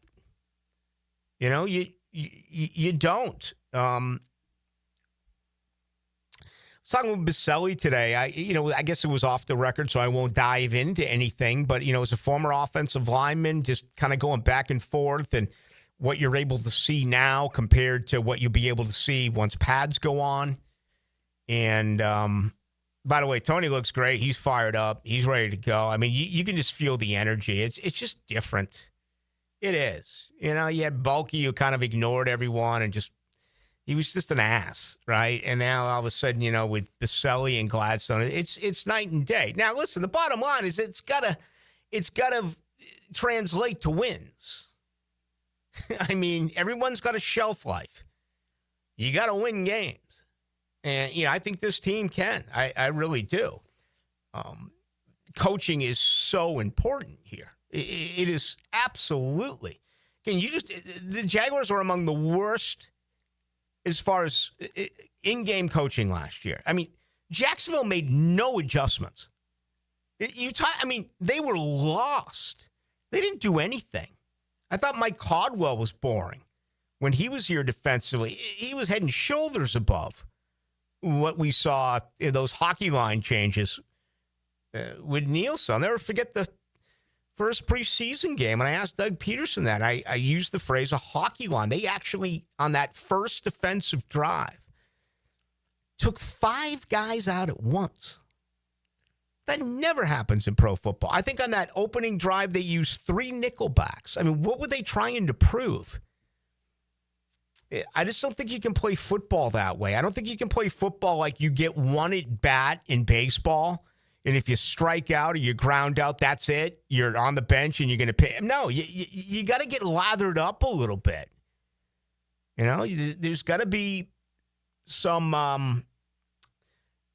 Speaker 2: You don't. I was talking with Baselli today. I guess it was off the record, so I won't dive into anything. But, as a former offensive lineman, just kind of going back and forth and what you're able to see now compared to what you'll be able to see once pads go on. And, By the way, Tony looks great. He's fired up. He's ready to go. I mean, you can just feel the energy. It's just different. It is. You know, you had Bulky who kind of ignored everyone and he was just an ass, right? And now all of a sudden, you know, with Baselli and Gladstone, it's night and day. Now, listen, the bottom line is it's gotta translate to wins. I mean, everyone's got a shelf life. You got to win games. And, you know, I think this team can. I really do. Coaching is so important here. It is absolutely. The Jaguars were among the worst as far as in-game coaching last year. I mean, Jacksonville made no adjustments. They were lost. They didn't do anything. I thought Mike Caldwell was boring. When he was here defensively, he was head and shoulders above what we saw in those hockey line changes with Nielsen. I'll never forget the first preseason game. And I asked Doug Peterson that. I used the phrase a hockey line. They actually, on that first defensive drive, took 5 guys out at once. That never happens in pro football. I think on that opening drive, they used 3 nickelbacks. I mean, what were they trying to prove? I just don't think you can play football that way. I don't think you can play football like you get one at bat in baseball, and if you strike out or you ground out, that's it. You're on the bench and you're going to pay. No, you got to get lathered up a little bit. You know, there's got to be some,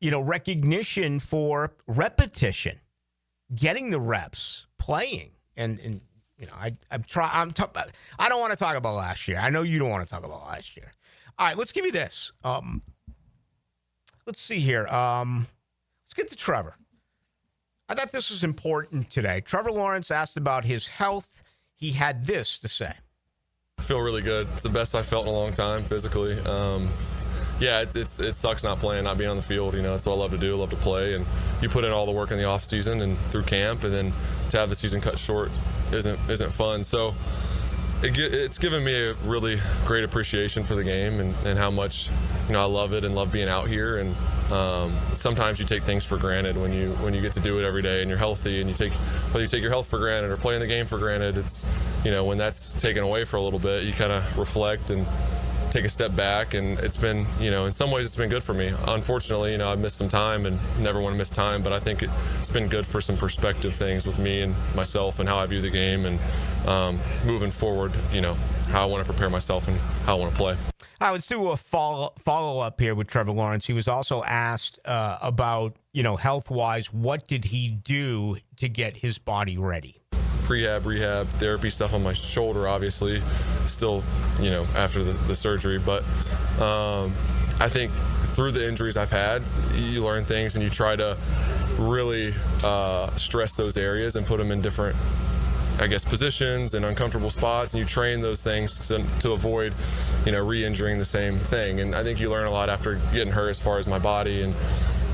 Speaker 2: recognition for repetition, getting the reps, playing, and. You know, I don't want to talk about last year. I know you don't want to talk about last year. All right, let's give you this. Let's see here. Let's get to Trevor. I thought this was important today. Trevor Lawrence asked about his health. He had this to say.
Speaker 5: I feel really good. It's the best I've felt in a long time physically. It sucks not playing, not being on the field. You know, that's what I love to do. I love to play. And you put in all the work in the off season and through camp, and then to have the season cut short isn't fun. So it's given me a really great appreciation for the game and how much, you know, I love it and love being out here. And sometimes you take things for granted when you get to do it every day and you're healthy, and whether you take your health for granted or playing the game for granted, it's, you know, when that's taken away for a little bit, you kind of reflect and take a step back. And it's been, you know, in some ways it's been good for me. Unfortunately, you know, I've missed some time and never want to miss time, but I think it's been good for some perspective things with me and myself and how I view the game, and moving forward, you know, how I want to prepare myself and how I want to play.
Speaker 2: All right, let's do a follow-up here with Trevor Lawrence. He was also asked about, you know, health-wise, what did he do to get his body ready?
Speaker 5: Rehab, therapy stuff on my shoulder, obviously, still, you know, after the surgery. But I think through the injuries I've had, you learn things and you try to really stress those areas and put them in different, I guess, positions and uncomfortable spots, and you train those things to avoid, you know, re-injuring the same thing. And I think you learn a lot after getting hurt as far as my body, and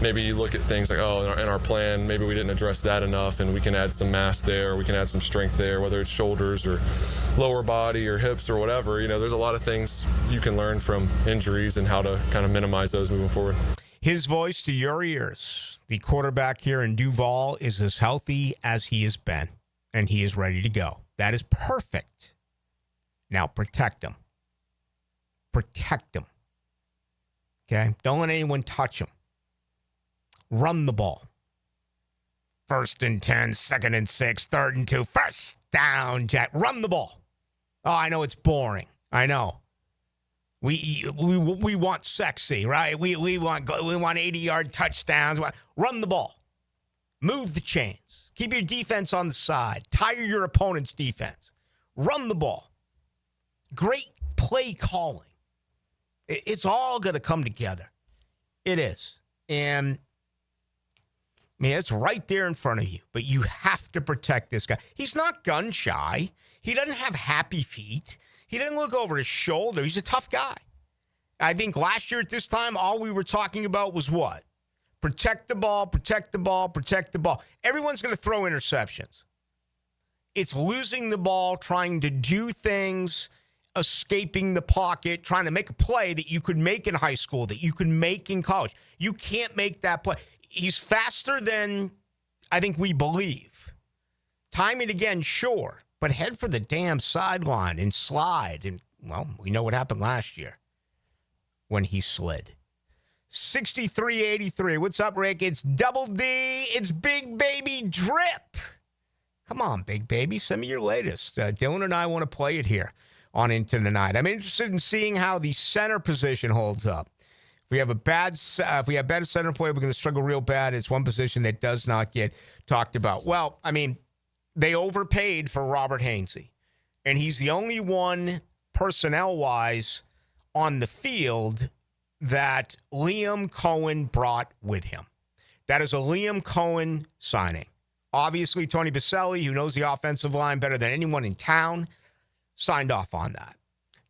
Speaker 5: maybe you look at things like, oh, in our plan, maybe we didn't address that enough, and we can add some mass there, we can add some strength there, whether it's shoulders or lower body or hips or whatever. You know, there's a lot of things you can learn from injuries and how to kind of minimize those moving forward.
Speaker 2: His voice to your ears. The quarterback here in Duval is as healthy as he has been, and he is ready to go. That is perfect. Now protect him. Protect him. Okay? Don't let anyone touch him. Run the ball. 1st and 10, 2nd and 6, 3rd and 2, first down, Jack. Run the ball. Oh, I know it's boring. I know. We want sexy, right? We want 80-yard touchdowns. Run the ball. Move the chains. Keep your defense on the side. Tire your opponent's defense. Run the ball. Great play calling. It's all going to come together. It is. And I mean, it's right there in front of you, but you have to protect this guy. He's not gun shy. He doesn't have happy feet. He doesn't look over his shoulder. He's a tough guy. I think last year at this time, all we were talking about was what? Protect the ball, protect the ball, protect the ball. Everyone's going to throw interceptions. It's losing the ball, trying to do things, escaping the pocket, trying to make a play that you could make in high school, that you could make in college. You can't make that play. he's faster than I think we believe. Time it again, sure, but head for the damn sideline and slide. And, well, we know what happened last year when he slid. 63-83. What's up, Rick? It's Double D. It's Big Baby Drip. Come on, Big Baby. Send me your latest. Dylan and I want to play it here on Into the Night. I'm interested in seeing how the center position holds up. If we have bad center play, we're going to struggle real bad. It's one position that does not get talked about. Well, I mean, they overpaid for Robert Hainsey, and he's the only one personnel-wise on the field that Liam Cohen brought with him. That is a Liam Cohen signing. Obviously, Tony Baselli, who knows the offensive line better than anyone in town, signed off on that.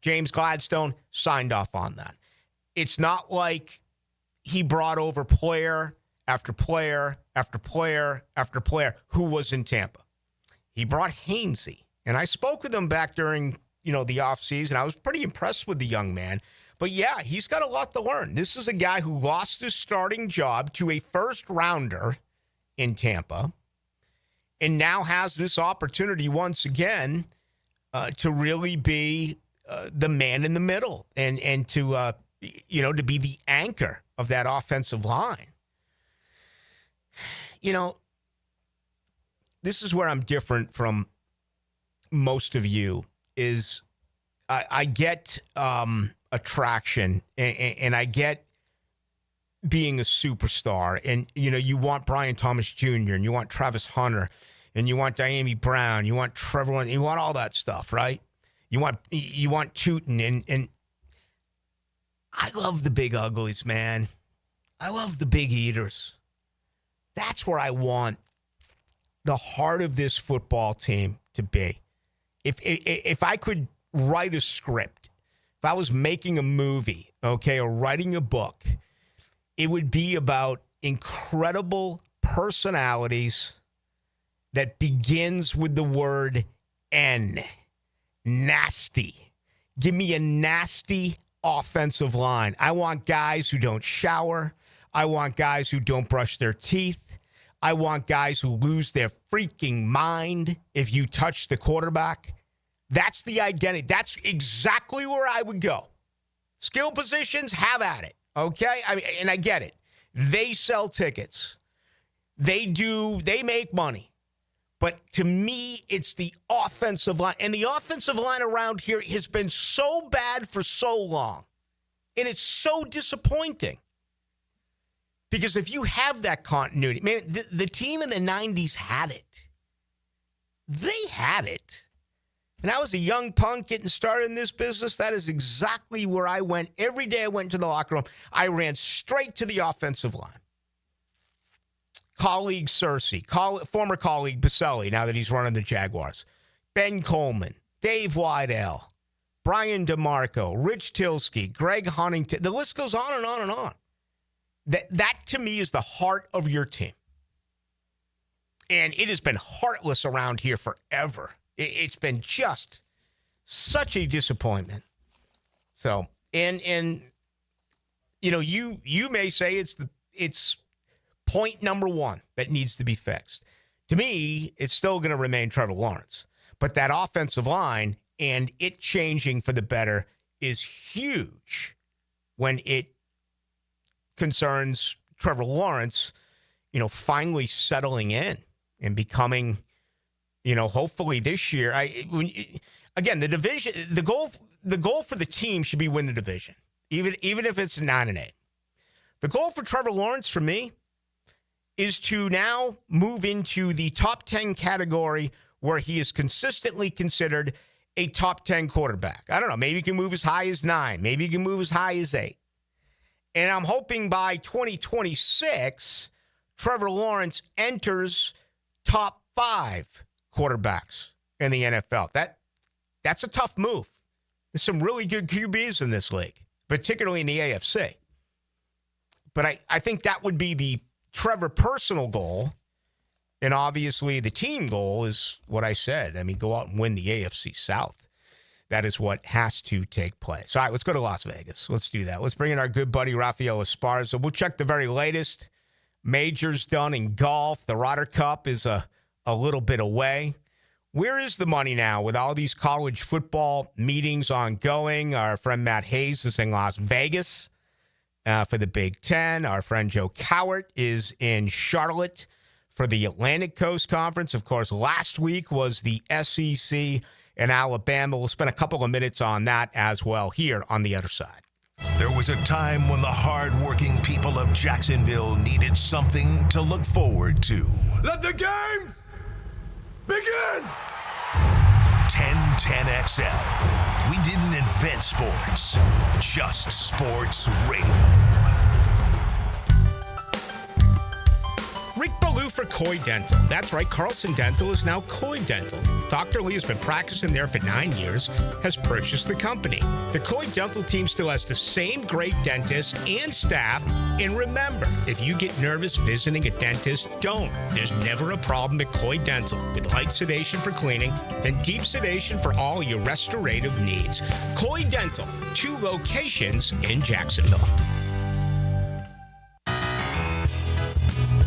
Speaker 2: James Gladstone signed off on that. It's not like he brought over player after player after player after player who was in Tampa. He brought Hainsey, and I spoke with him back during, the offseason. I was pretty impressed with the young man. But, yeah, he's got a lot to learn. This is a guy who lost his starting job to a first-rounder in Tampa and now has this opportunity once again to really be the man in the middle and to, to be the anchor of that offensive line. This is where I'm different from most of you is I get attraction and I get being a superstar. And, you want Brian Thomas Jr. and you want Travis Hunter and you want Diami Brown, you want Trevor Lawrence, you want all that stuff, right? You want Tootin and I love the big uglies, man. I love the big eaters. That's where I want the heart of this football team to be. If I could write a script, if I was making a movie, okay, or writing a book, it would be about incredible personalities that begins with the word N. Nasty. Give me a nasty offensive line. I want guys who don't shower. I want guys who don't brush their teeth. I want guys who lose their freaking mind if you touch the quarterback. That's the identity. That's exactly where I would go. Skill positions, have at it. Okay? And I get it. They sell tickets. They make money. But to me, it's the offensive line. And the offensive line around here has been so bad for so long. And it's so disappointing. Because if you have that continuity, man, the team in the 90s had it. They had it. And I was a young punk getting started in this business. That is exactly where I went. Every day I went into the locker room, I ran straight to the offensive line. Colleague Cersei, former colleague Baselli, now that he's running the Jaguars. Ben Coleman, Dave Widell, Brian DeMarco, Rich Tilsky, Greg Huntington. The list goes on and on and on. That to me is the heart of your team. And it has been heartless around here forever. It's been just such a disappointment. So, and you may say it's point number one that needs to be fixed. To me, it's still going to remain Trevor Lawrence. But that offensive line and it changing for the better is huge when it concerns Trevor Lawrence, finally settling in and becoming, hopefully this year. Again, the division, the goal for the team should be win the division, even if it's 9-8. The goal for Trevor Lawrence, for me, is to now move into the top 10 category where he is consistently considered a top 10 quarterback. I don't know. Maybe he can move as high as 9. Maybe he can move as high as 8. And I'm hoping by 2026, Trevor Lawrence enters top 5 quarterbacks in the NFL. That's a tough move. There's some really good QBs in this league, particularly in the AFC. But I think that would be the Trevor personal goal. And obviously the team goal is what I said. I mean, go out and win the AFC South. That is what has to take place. All right, let's go to Las Vegas. Let's do that. Let's bring in our good buddy, Rafael Esparza. We'll check the very latest Majors done in golf. The Ryder Cup is a little bit away. Where is the money now with all these college football meetings ongoing? Our friend Matt Hayes is in Las Vegas for the Big Ten. Our friend Joe Cowart is in Charlotte for the Atlantic Coast Conference. Of course, last week was the SEC in Alabama. We'll spend a couple of minutes on that as well here on the other side.
Speaker 1: There was a time when the hard-working people of Jacksonville needed something to look forward to.
Speaker 10: Let the games begin!
Speaker 1: 1010XL. We didn't invent sports, just sports radio.
Speaker 2: Rick Ballou for Coy Dental. That's right, Carlson Dental is now Coy Dental. Dr. Lee has been practicing there for 9 years, has purchased the company. The Coy Dental team still has the same great dentists and staff. And remember, if you get nervous visiting a dentist, don't. There's never a problem at Coy Dental. With light sedation for cleaning and deep sedation for all your restorative needs. Coy Dental, 2 locations in Jacksonville.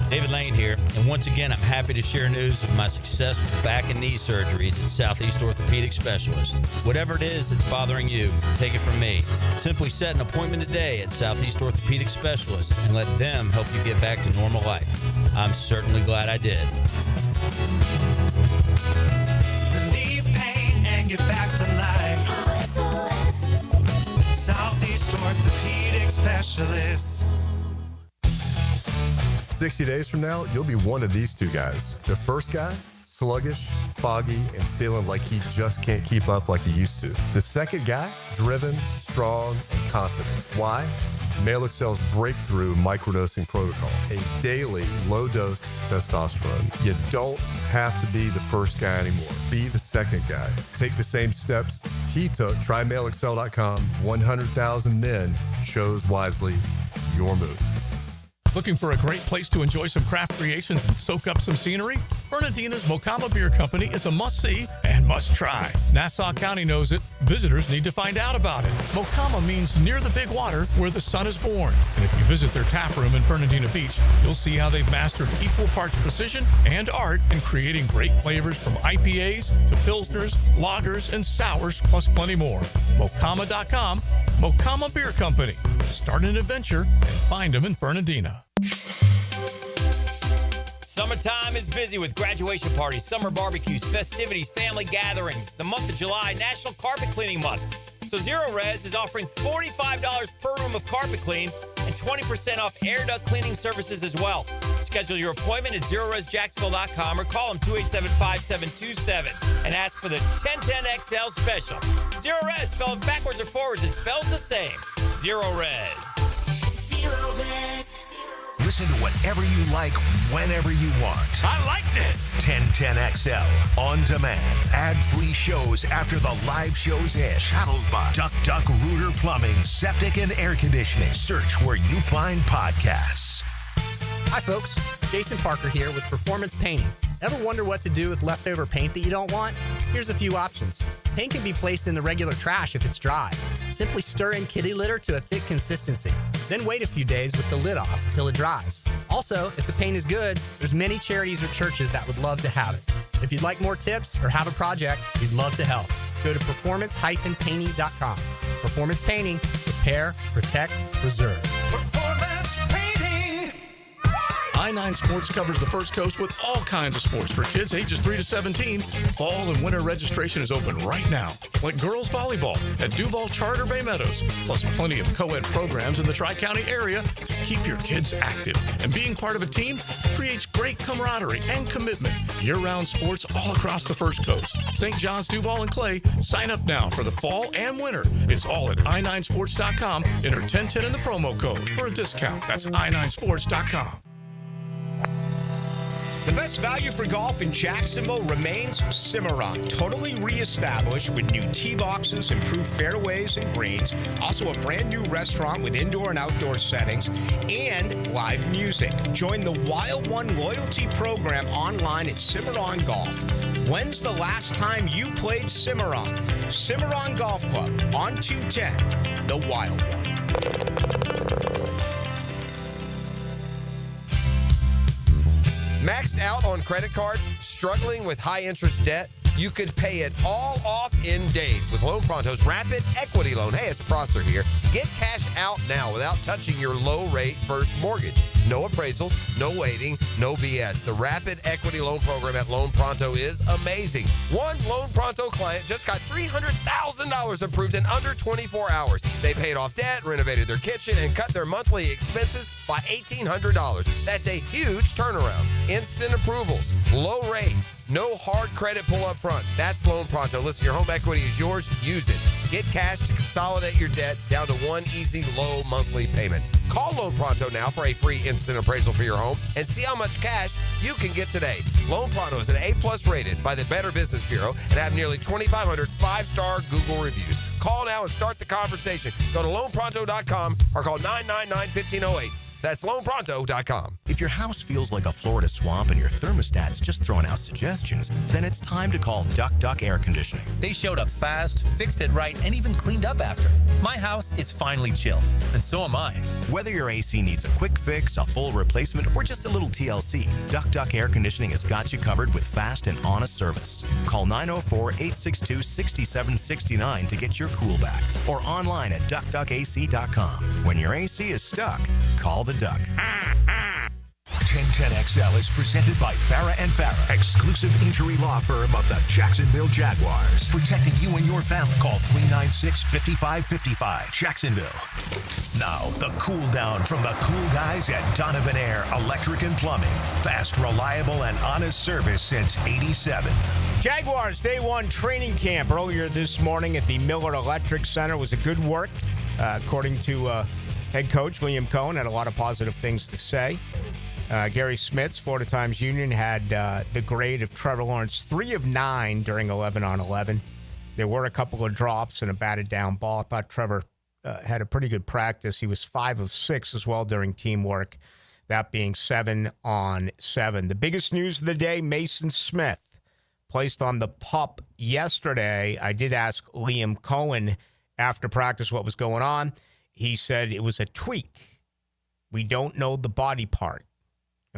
Speaker 7: David Lane here, and once again, I'm happy to share news of my success with back and knee surgeries at Southeast Orthopedic Specialists. Whatever it is that's bothering you, take it from me. Simply set an appointment today at Southeast Orthopedic Specialists and let them help you get back to normal life. I'm certainly glad I did.
Speaker 10: Relieve pain and get back to life. Southeast Orthopedic Specialists.
Speaker 8: 60 days from now, you'll be one of these two guys. The first guy, sluggish, foggy, and feeling like he just can't keep up like he used to. The second guy, driven, strong, and confident. Why? MailXcel's breakthrough microdosing protocol, a daily low-dose testosterone. You don't have to be the first guy anymore. Be the second guy. Take the same steps he took. Try MailXcel.com. 100,000 men chose wisely. Your move.
Speaker 9: Looking for a great place to enjoy some craft creations and soak up some scenery? Fernandina's Mocama Beer Company is a must-see and must-try. Nassau County knows it. Visitors need to find out about it. Mocama means near the big water where the sun is born. And if you visit their tap room in Fernandina Beach, you'll see how they've mastered equal parts precision and art in creating great flavors from IPAs to Pilsners, lagers, and sours, plus plenty more. Mocama.com, Mocama Beer Company. Start an adventure and find them in Fernandina.
Speaker 19: Summertime is busy with graduation parties, summer barbecues, festivities, family gatherings. The month of July, National Carpet Cleaning Month. So Zero Res is offering $45 per room of carpet clean and 20% off air duct cleaning services as well. Schedule your appointment at ZeroResJacksonville.com or call them 287-5727 and ask for the 1010XL special. Zero Res, spelled backwards or forwards, it spells the same. Zero Res.
Speaker 10: Zero Res.
Speaker 1: Listen to whatever you like, whenever you want.
Speaker 9: I like this.
Speaker 1: 1010XL on demand. Ad-free shows after the live shows end. Shuttled by Duck Rooter Plumbing, Septic and Air Conditioning. Search where you find podcasts.
Speaker 11: Hi, folks. Jason Parker here with Performance Painting. Ever wonder what to do with leftover paint that you don't want? Here's a few options. Paint can be placed in the regular trash if it's dry. Simply stir in kitty litter to a thick consistency. Then wait a few days with the lid off till it dries. Also, if the paint is good, there's many charities or churches that would love to have it. If you'd like more tips or have a project, we'd love to help. Go to performance-painting.com. Performance Painting. Repair, protect, preserve.
Speaker 10: Performance Painting.
Speaker 9: I-9 Sports covers the First Coast with all kinds of sports for kids ages 3 to 17. Fall and winter registration is open right now, like girls volleyball at Duval Charter Bay Meadows, plus plenty of co-ed programs in the Tri-County area to keep your kids active. And being part of a team creates great camaraderie and commitment. Year-round sports all across the First Coast. St. John's, Duval, and Clay, sign up now for the fall and winter. It's all at i9sports.com. Enter 1010 in the promo code for a discount. That's i9sports.com.
Speaker 2: The best value for golf in Jacksonville remains Cimarron. Totally reestablished with new tee boxes, improved fairways and greens. Also a brand new restaurant with indoor and outdoor settings and live music. Join the Wild One loyalty program online at Cimarron Golf. When's the last time you played Cimarron? Cimarron Golf Club on 210, the Wild One.
Speaker 6: Maxed out on credit card, struggling with high interest debt? You could pay it all off in days with Loan Pronto's Rapid Equity Loan. Hey, it's Prosser here. Get cash out now without touching your low-rate first mortgage. No appraisals, no waiting, no BS. The Rapid Equity Loan Program at Loan Pronto is amazing. One Loan Pronto client just got $300,000 approved in under 24 hours. They paid off debt, renovated their kitchen, and cut their monthly expenses by $1,800. That's a huge turnaround. Instant approvals, low rates, no hard credit pull up front. That's Loan Pronto. Listen, your home equity is yours. Use it. Get cash to consolidate your debt down to one easy, low monthly payment. Call Loan Pronto now for a free instant appraisal for your home and see how much cash you can get today. Loan Pronto is an A+ rated by the Better Business Bureau and have nearly 2,500 5-star Google reviews. Call now and start the conversation. Go to loanpronto.com or call 999-1508. That's loanpronto.com.
Speaker 21: If your house feels like a Florida swamp and your thermostat's just throwing out suggestions, then it's time to call Duck Duck Air Conditioning.
Speaker 22: They showed up fast, fixed it right, and even cleaned up after. My house is finally chill, and so am I.
Speaker 21: Whether your AC needs a quick fix, a full replacement, or just a little TLC, Duck Duck Air Conditioning has got you covered with fast and honest service. Call 904-862-6769 to get your cool back, or online at duckduckac.com. When your AC is stuck, call the Duck.
Speaker 1: 1010XL is presented by Farrah & Farrah, exclusive injury law firm of the Jacksonville Jaguars. Protecting you and your family. Call 396-5555. Jacksonville. Now, the cool down from the cool guys at Donovan Air Electric and Plumbing. Fast, reliable, and honest service since '87.
Speaker 2: Jaguars Day 1 training camp earlier this morning at the Miller Electric Center was a good work, according to head coach Liam Cohen. Had a lot of positive things to say. Gary Smith's Florida Times Union had the grade of Trevor Lawrence 3 of 9 during 11-on-11. There were a couple of drops and a batted down ball. I thought Trevor had a pretty good practice. He was 5 of 6 as well during teamwork, that being 7 on 7. The biggest news of the day, Mason Smith placed on the PUP yesterday. I did ask Liam Cohen after practice what was going on. He said it was a tweak. We don't know the body part.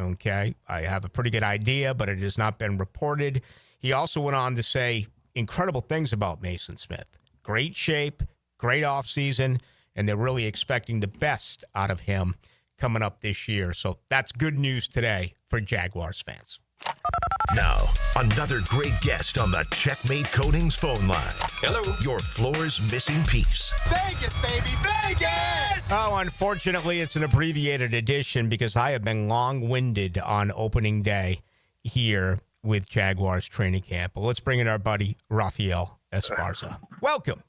Speaker 2: Okay, I have a pretty good idea, but it has not been reported. He also went on to say incredible things about Mason Smith. Great shape, great offseason, and they're really expecting the best out of him coming up this year. So that's good news today for Jaguars fans.
Speaker 1: Now, another great guest on the Checkmate Coatings phone line. Hello. Your floor's missing piece.
Speaker 2: Vegas, baby, Vegas! Oh, unfortunately, it's an abbreviated edition because I have been long-winded on opening day here with Jaguars training camp. But let's bring in our buddy, Rafael Esparza. Welcome.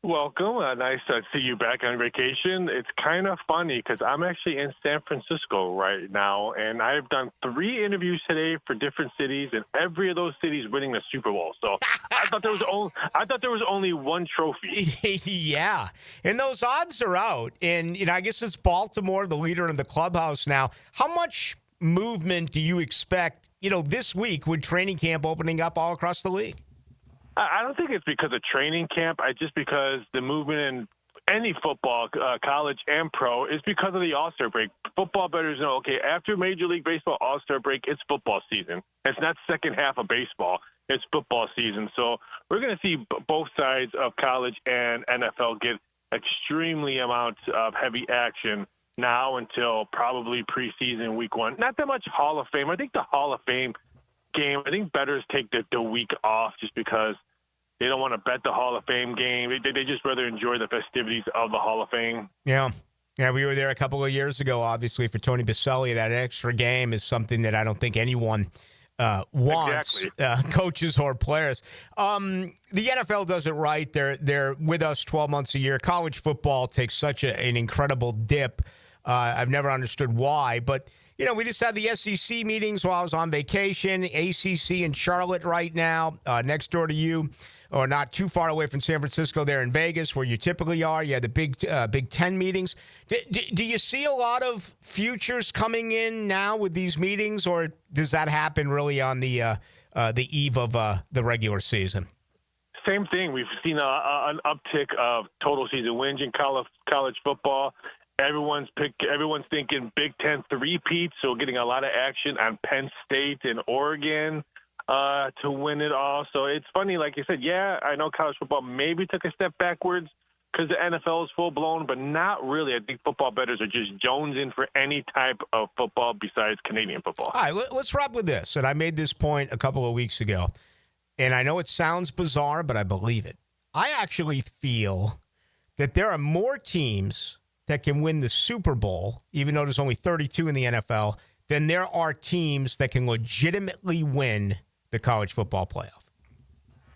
Speaker 23: Welcome. Nice to see you back on vacation. It's kind of funny because I'm actually in San Francisco right now, and I've done 3 interviews today for different cities, and every of those cities winning the Super Bowl. So I thought there was only one trophy.
Speaker 2: Yeah, and those odds are out. And I guess it's Baltimore, the leader in the clubhouse now. How much movement do you expect? This week with training camp opening up all across the league.
Speaker 23: I don't think it's because of training camp. Just because the movement in any football, college and pro, is because of the All-Star break. Football bettors know, okay, after Major League Baseball All-Star break, it's football season. It's not second half of baseball. It's football season. So we're going to see both sides of college and NFL get extremely amounts of heavy action now until probably preseason week 1. Not that much Hall of Fame. I think the Hall of Fame game, I think bettors take the week off just because they don't want to bet the Hall of Fame game. They just rather enjoy the festivities of the Hall of Fame.
Speaker 2: Yeah, we were there a couple of years ago, obviously, for Tony Baselli. That extra game is something that I don't think anyone wants, exactly. Coaches or players. The NFL does it right. They're with us 12 months a year. College football takes such an incredible dip. I've never understood why, but we just had the SEC meetings while I was on vacation. ACC in Charlotte right now, next door to you, or not too far away from San Francisco there in Vegas, where you typically are. You had the Big Ten meetings. Do you see a lot of futures coming in now with these meetings, or does that happen really on the eve of the regular season?
Speaker 23: Same thing. We've seen an uptick of total season wins in college football. Everyone's thinking Big Ten three-peat, so getting a lot of action on Penn State and Oregon to win it all. So it's funny, like you said, yeah, I know college football maybe took a step backwards because the NFL is full-blown, but not really. I think football bettors are just jonesing for any type of football besides Canadian football.
Speaker 2: All right, let's wrap with this. And I made this point a couple of weeks ago, and I know it sounds bizarre, but I believe it. I actually feel that there are more teams that can win the Super Bowl, even though there's only 32 in the NFL, than there are teams that can legitimately win the college football playoff.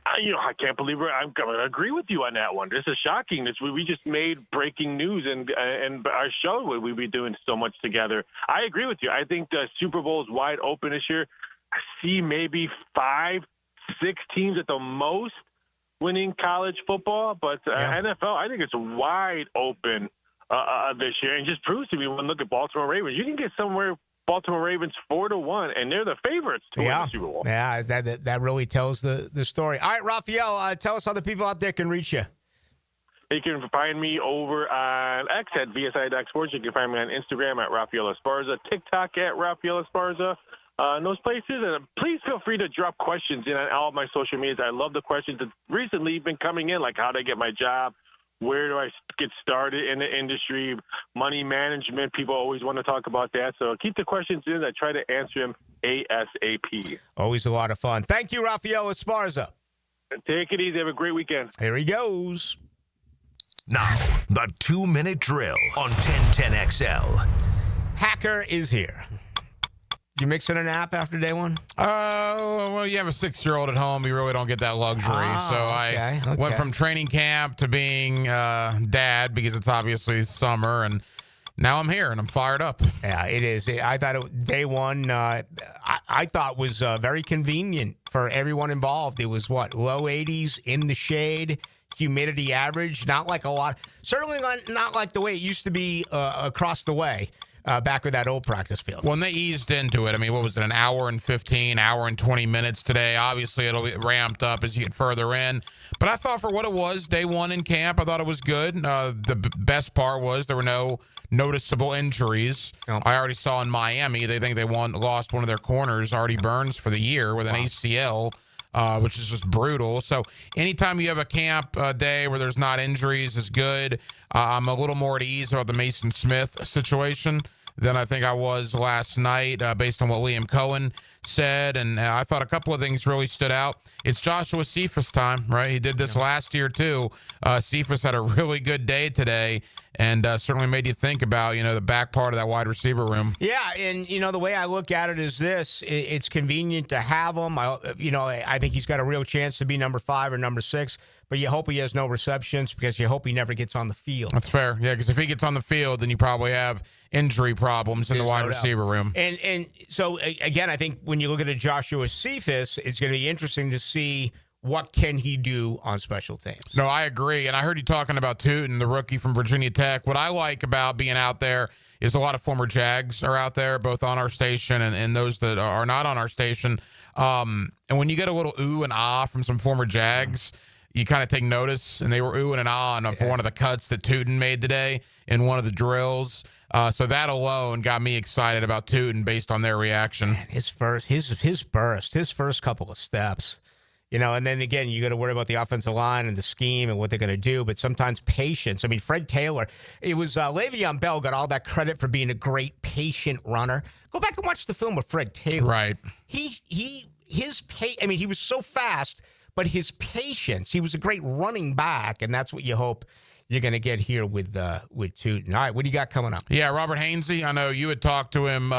Speaker 23: I can't believe I'm going to agree with you on that one. This is shocking. We just made breaking news, and our show would we be doing so much together. I agree with you. I think the Super Bowl is wide open this year. I see maybe 5-6 teams at the most winning college football, but NFL, I think it's wide open this year, and just proves to me when look at Baltimore Ravens, you can get somewhere Baltimore Ravens 4-1, and they're the favorites to win the Super Bowl.
Speaker 2: Yeah, that really tells the story. All right, Raphael, tell us how the people out there can reach you.
Speaker 23: You can find me over on X at VSI.Sports. You can find me on Instagram at Rafael Esparza, TikTok at Rafael Esparza. In those places, and please feel free to drop questions in on all of my social medias. I love the questions that recently been coming in, like how do I get my job, where do I get started in the industry, money management. People always want to talk about that, so keep the questions in. I try to answer them ASAP.
Speaker 2: Always a lot of fun. Thank you, Rafael Esparza.
Speaker 23: Take it easy. Have a great weekend.
Speaker 2: Here he goes.
Speaker 1: Now, the 2-minute drill on 1010XL.
Speaker 2: Hacker is here. You mixing a nap after day one?
Speaker 12: Well, you have a 6-year-old at home. You really don't get that luxury. I went from training camp to being dad because it's obviously summer, and now I'm here and I'm fired up.
Speaker 2: Yeah, it is. I thought day one, I thought was very convenient for everyone involved. It was low 80s in the shade, humidity average, not like a lot. Certainly not like the way it used to be across the way. Back with that old practice field.
Speaker 12: When they eased into it, I mean, what was it, an hour and 15, hour and 20 minutes today? Obviously, it'll be ramped up as you get further in. But I thought for what it was, day one in camp, I thought it was good. The best part was there were no noticeable injuries. I already saw in Miami, they think they lost one of their corners, Artie Burns, for the year with an ACL. Which is just brutal. So anytime you have a camp day where there's not injuries is good. I'm a little more at ease about the Mason Smith situation than I think I was last night based on what Liam Cohen said. And I thought a couple of things really stood out. It's Joshua Cephas time, right? He did this last year too. Cephas had a really good day today and certainly made you think about, the back part of that wide receiver room.
Speaker 2: Yeah, and, the way I look at it is this. It's convenient to have him. I think he's got a real chance to be number 5 or number 6, but you hope he has no receptions because you hope he never gets on the field.
Speaker 12: That's fair. Yeah, because if he gets on the field, then you probably have injury problems in the wide receiver room.
Speaker 2: And so, again, I think when you look at a Joshua Cephas, it's going to be interesting to see what can he do on special teams.
Speaker 12: No, I agree. And I heard you talking about Tootin, the rookie from Virginia Tech. What I like about being out there is a lot of former Jags are out there, both on our station and those that are not on our station. And when you get a little ooh and ah from some former Jags, you kind of take notice, and they were oohing and ahhing for one of the cuts that Tootin made today in one of the drills. So that alone got me excited about Tootin based on their reaction.
Speaker 2: Man, his burst, his first couple of steps. And then again, you got to worry about the offensive line and the scheme and what they're going to do. But sometimes patience. I mean, Fred Taylor, it was Le'Veon Bell got all that credit for being a great patient runner. Go back and watch the film with Fred Taylor.
Speaker 12: Right.
Speaker 2: He was so fast, but his patience. He was a great running back, and that's what you hope you're going to get here with Tootin. All right, what do you got coming up?
Speaker 12: Yeah, Robert Hainsey, I know you had talked to him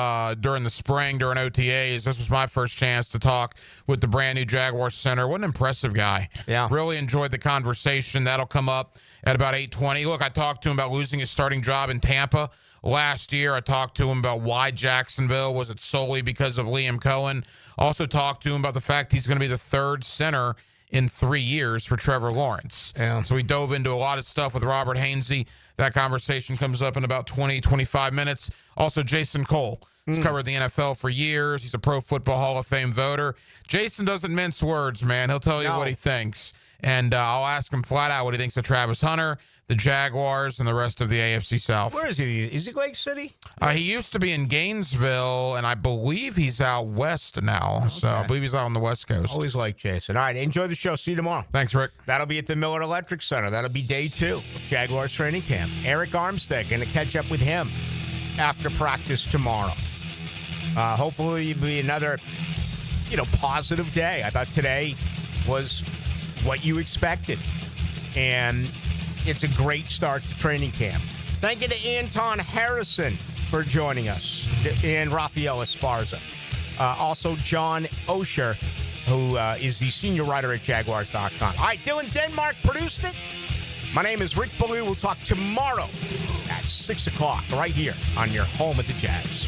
Speaker 12: during the spring, during OTAs. This was my first chance to talk with the brand new Jaguars center. What an impressive guy.
Speaker 2: Yeah.
Speaker 12: Really enjoyed the conversation. That'll come up at about 8:20. Look, I talked to him about losing his starting job in Tampa last year. I talked to him about why Jacksonville. Was it solely because of Liam Cohen? Also talked to him about the fact he's going to be the third center in 3 years for Trevor Lawrence.
Speaker 2: Yeah.
Speaker 12: So we dove into a lot of stuff with Robert Hainsey. That conversation comes up in about 20, 25 minutes. Also, Jason Cole He's covered the NFL for years. He's a Pro Football Hall of Fame voter. Jason doesn't mince words, man. He'll tell you what he thinks. And I'll ask him flat out what he thinks of Travis Hunter, the Jaguars, and the rest of the AFC South.
Speaker 2: Where is he? Is he Lake City?
Speaker 12: He used to be in Gainesville, and I believe he's out west now. So I believe he's out on the West Coast.
Speaker 2: Always like Jason. All right, enjoy the show. See you tomorrow.
Speaker 12: Thanks, Rick.
Speaker 2: That'll be at the Miller Electric Center. That'll be day 2 of Jaguars training camp. Eric Armstead, going to catch up with him after practice tomorrow. Hopefully it'll be another, positive day. I thought today was what you expected. And it's a great start to training camp. Thank you to Anton Harrison for joining us and Rafael Esparza. Also, John Oehser, who is the senior writer at Jaguars.com. All right, Dylan Denmark produced it. My name is Rick Ballou. We'll talk tomorrow at 6 o'clock right here on your home of the Jags.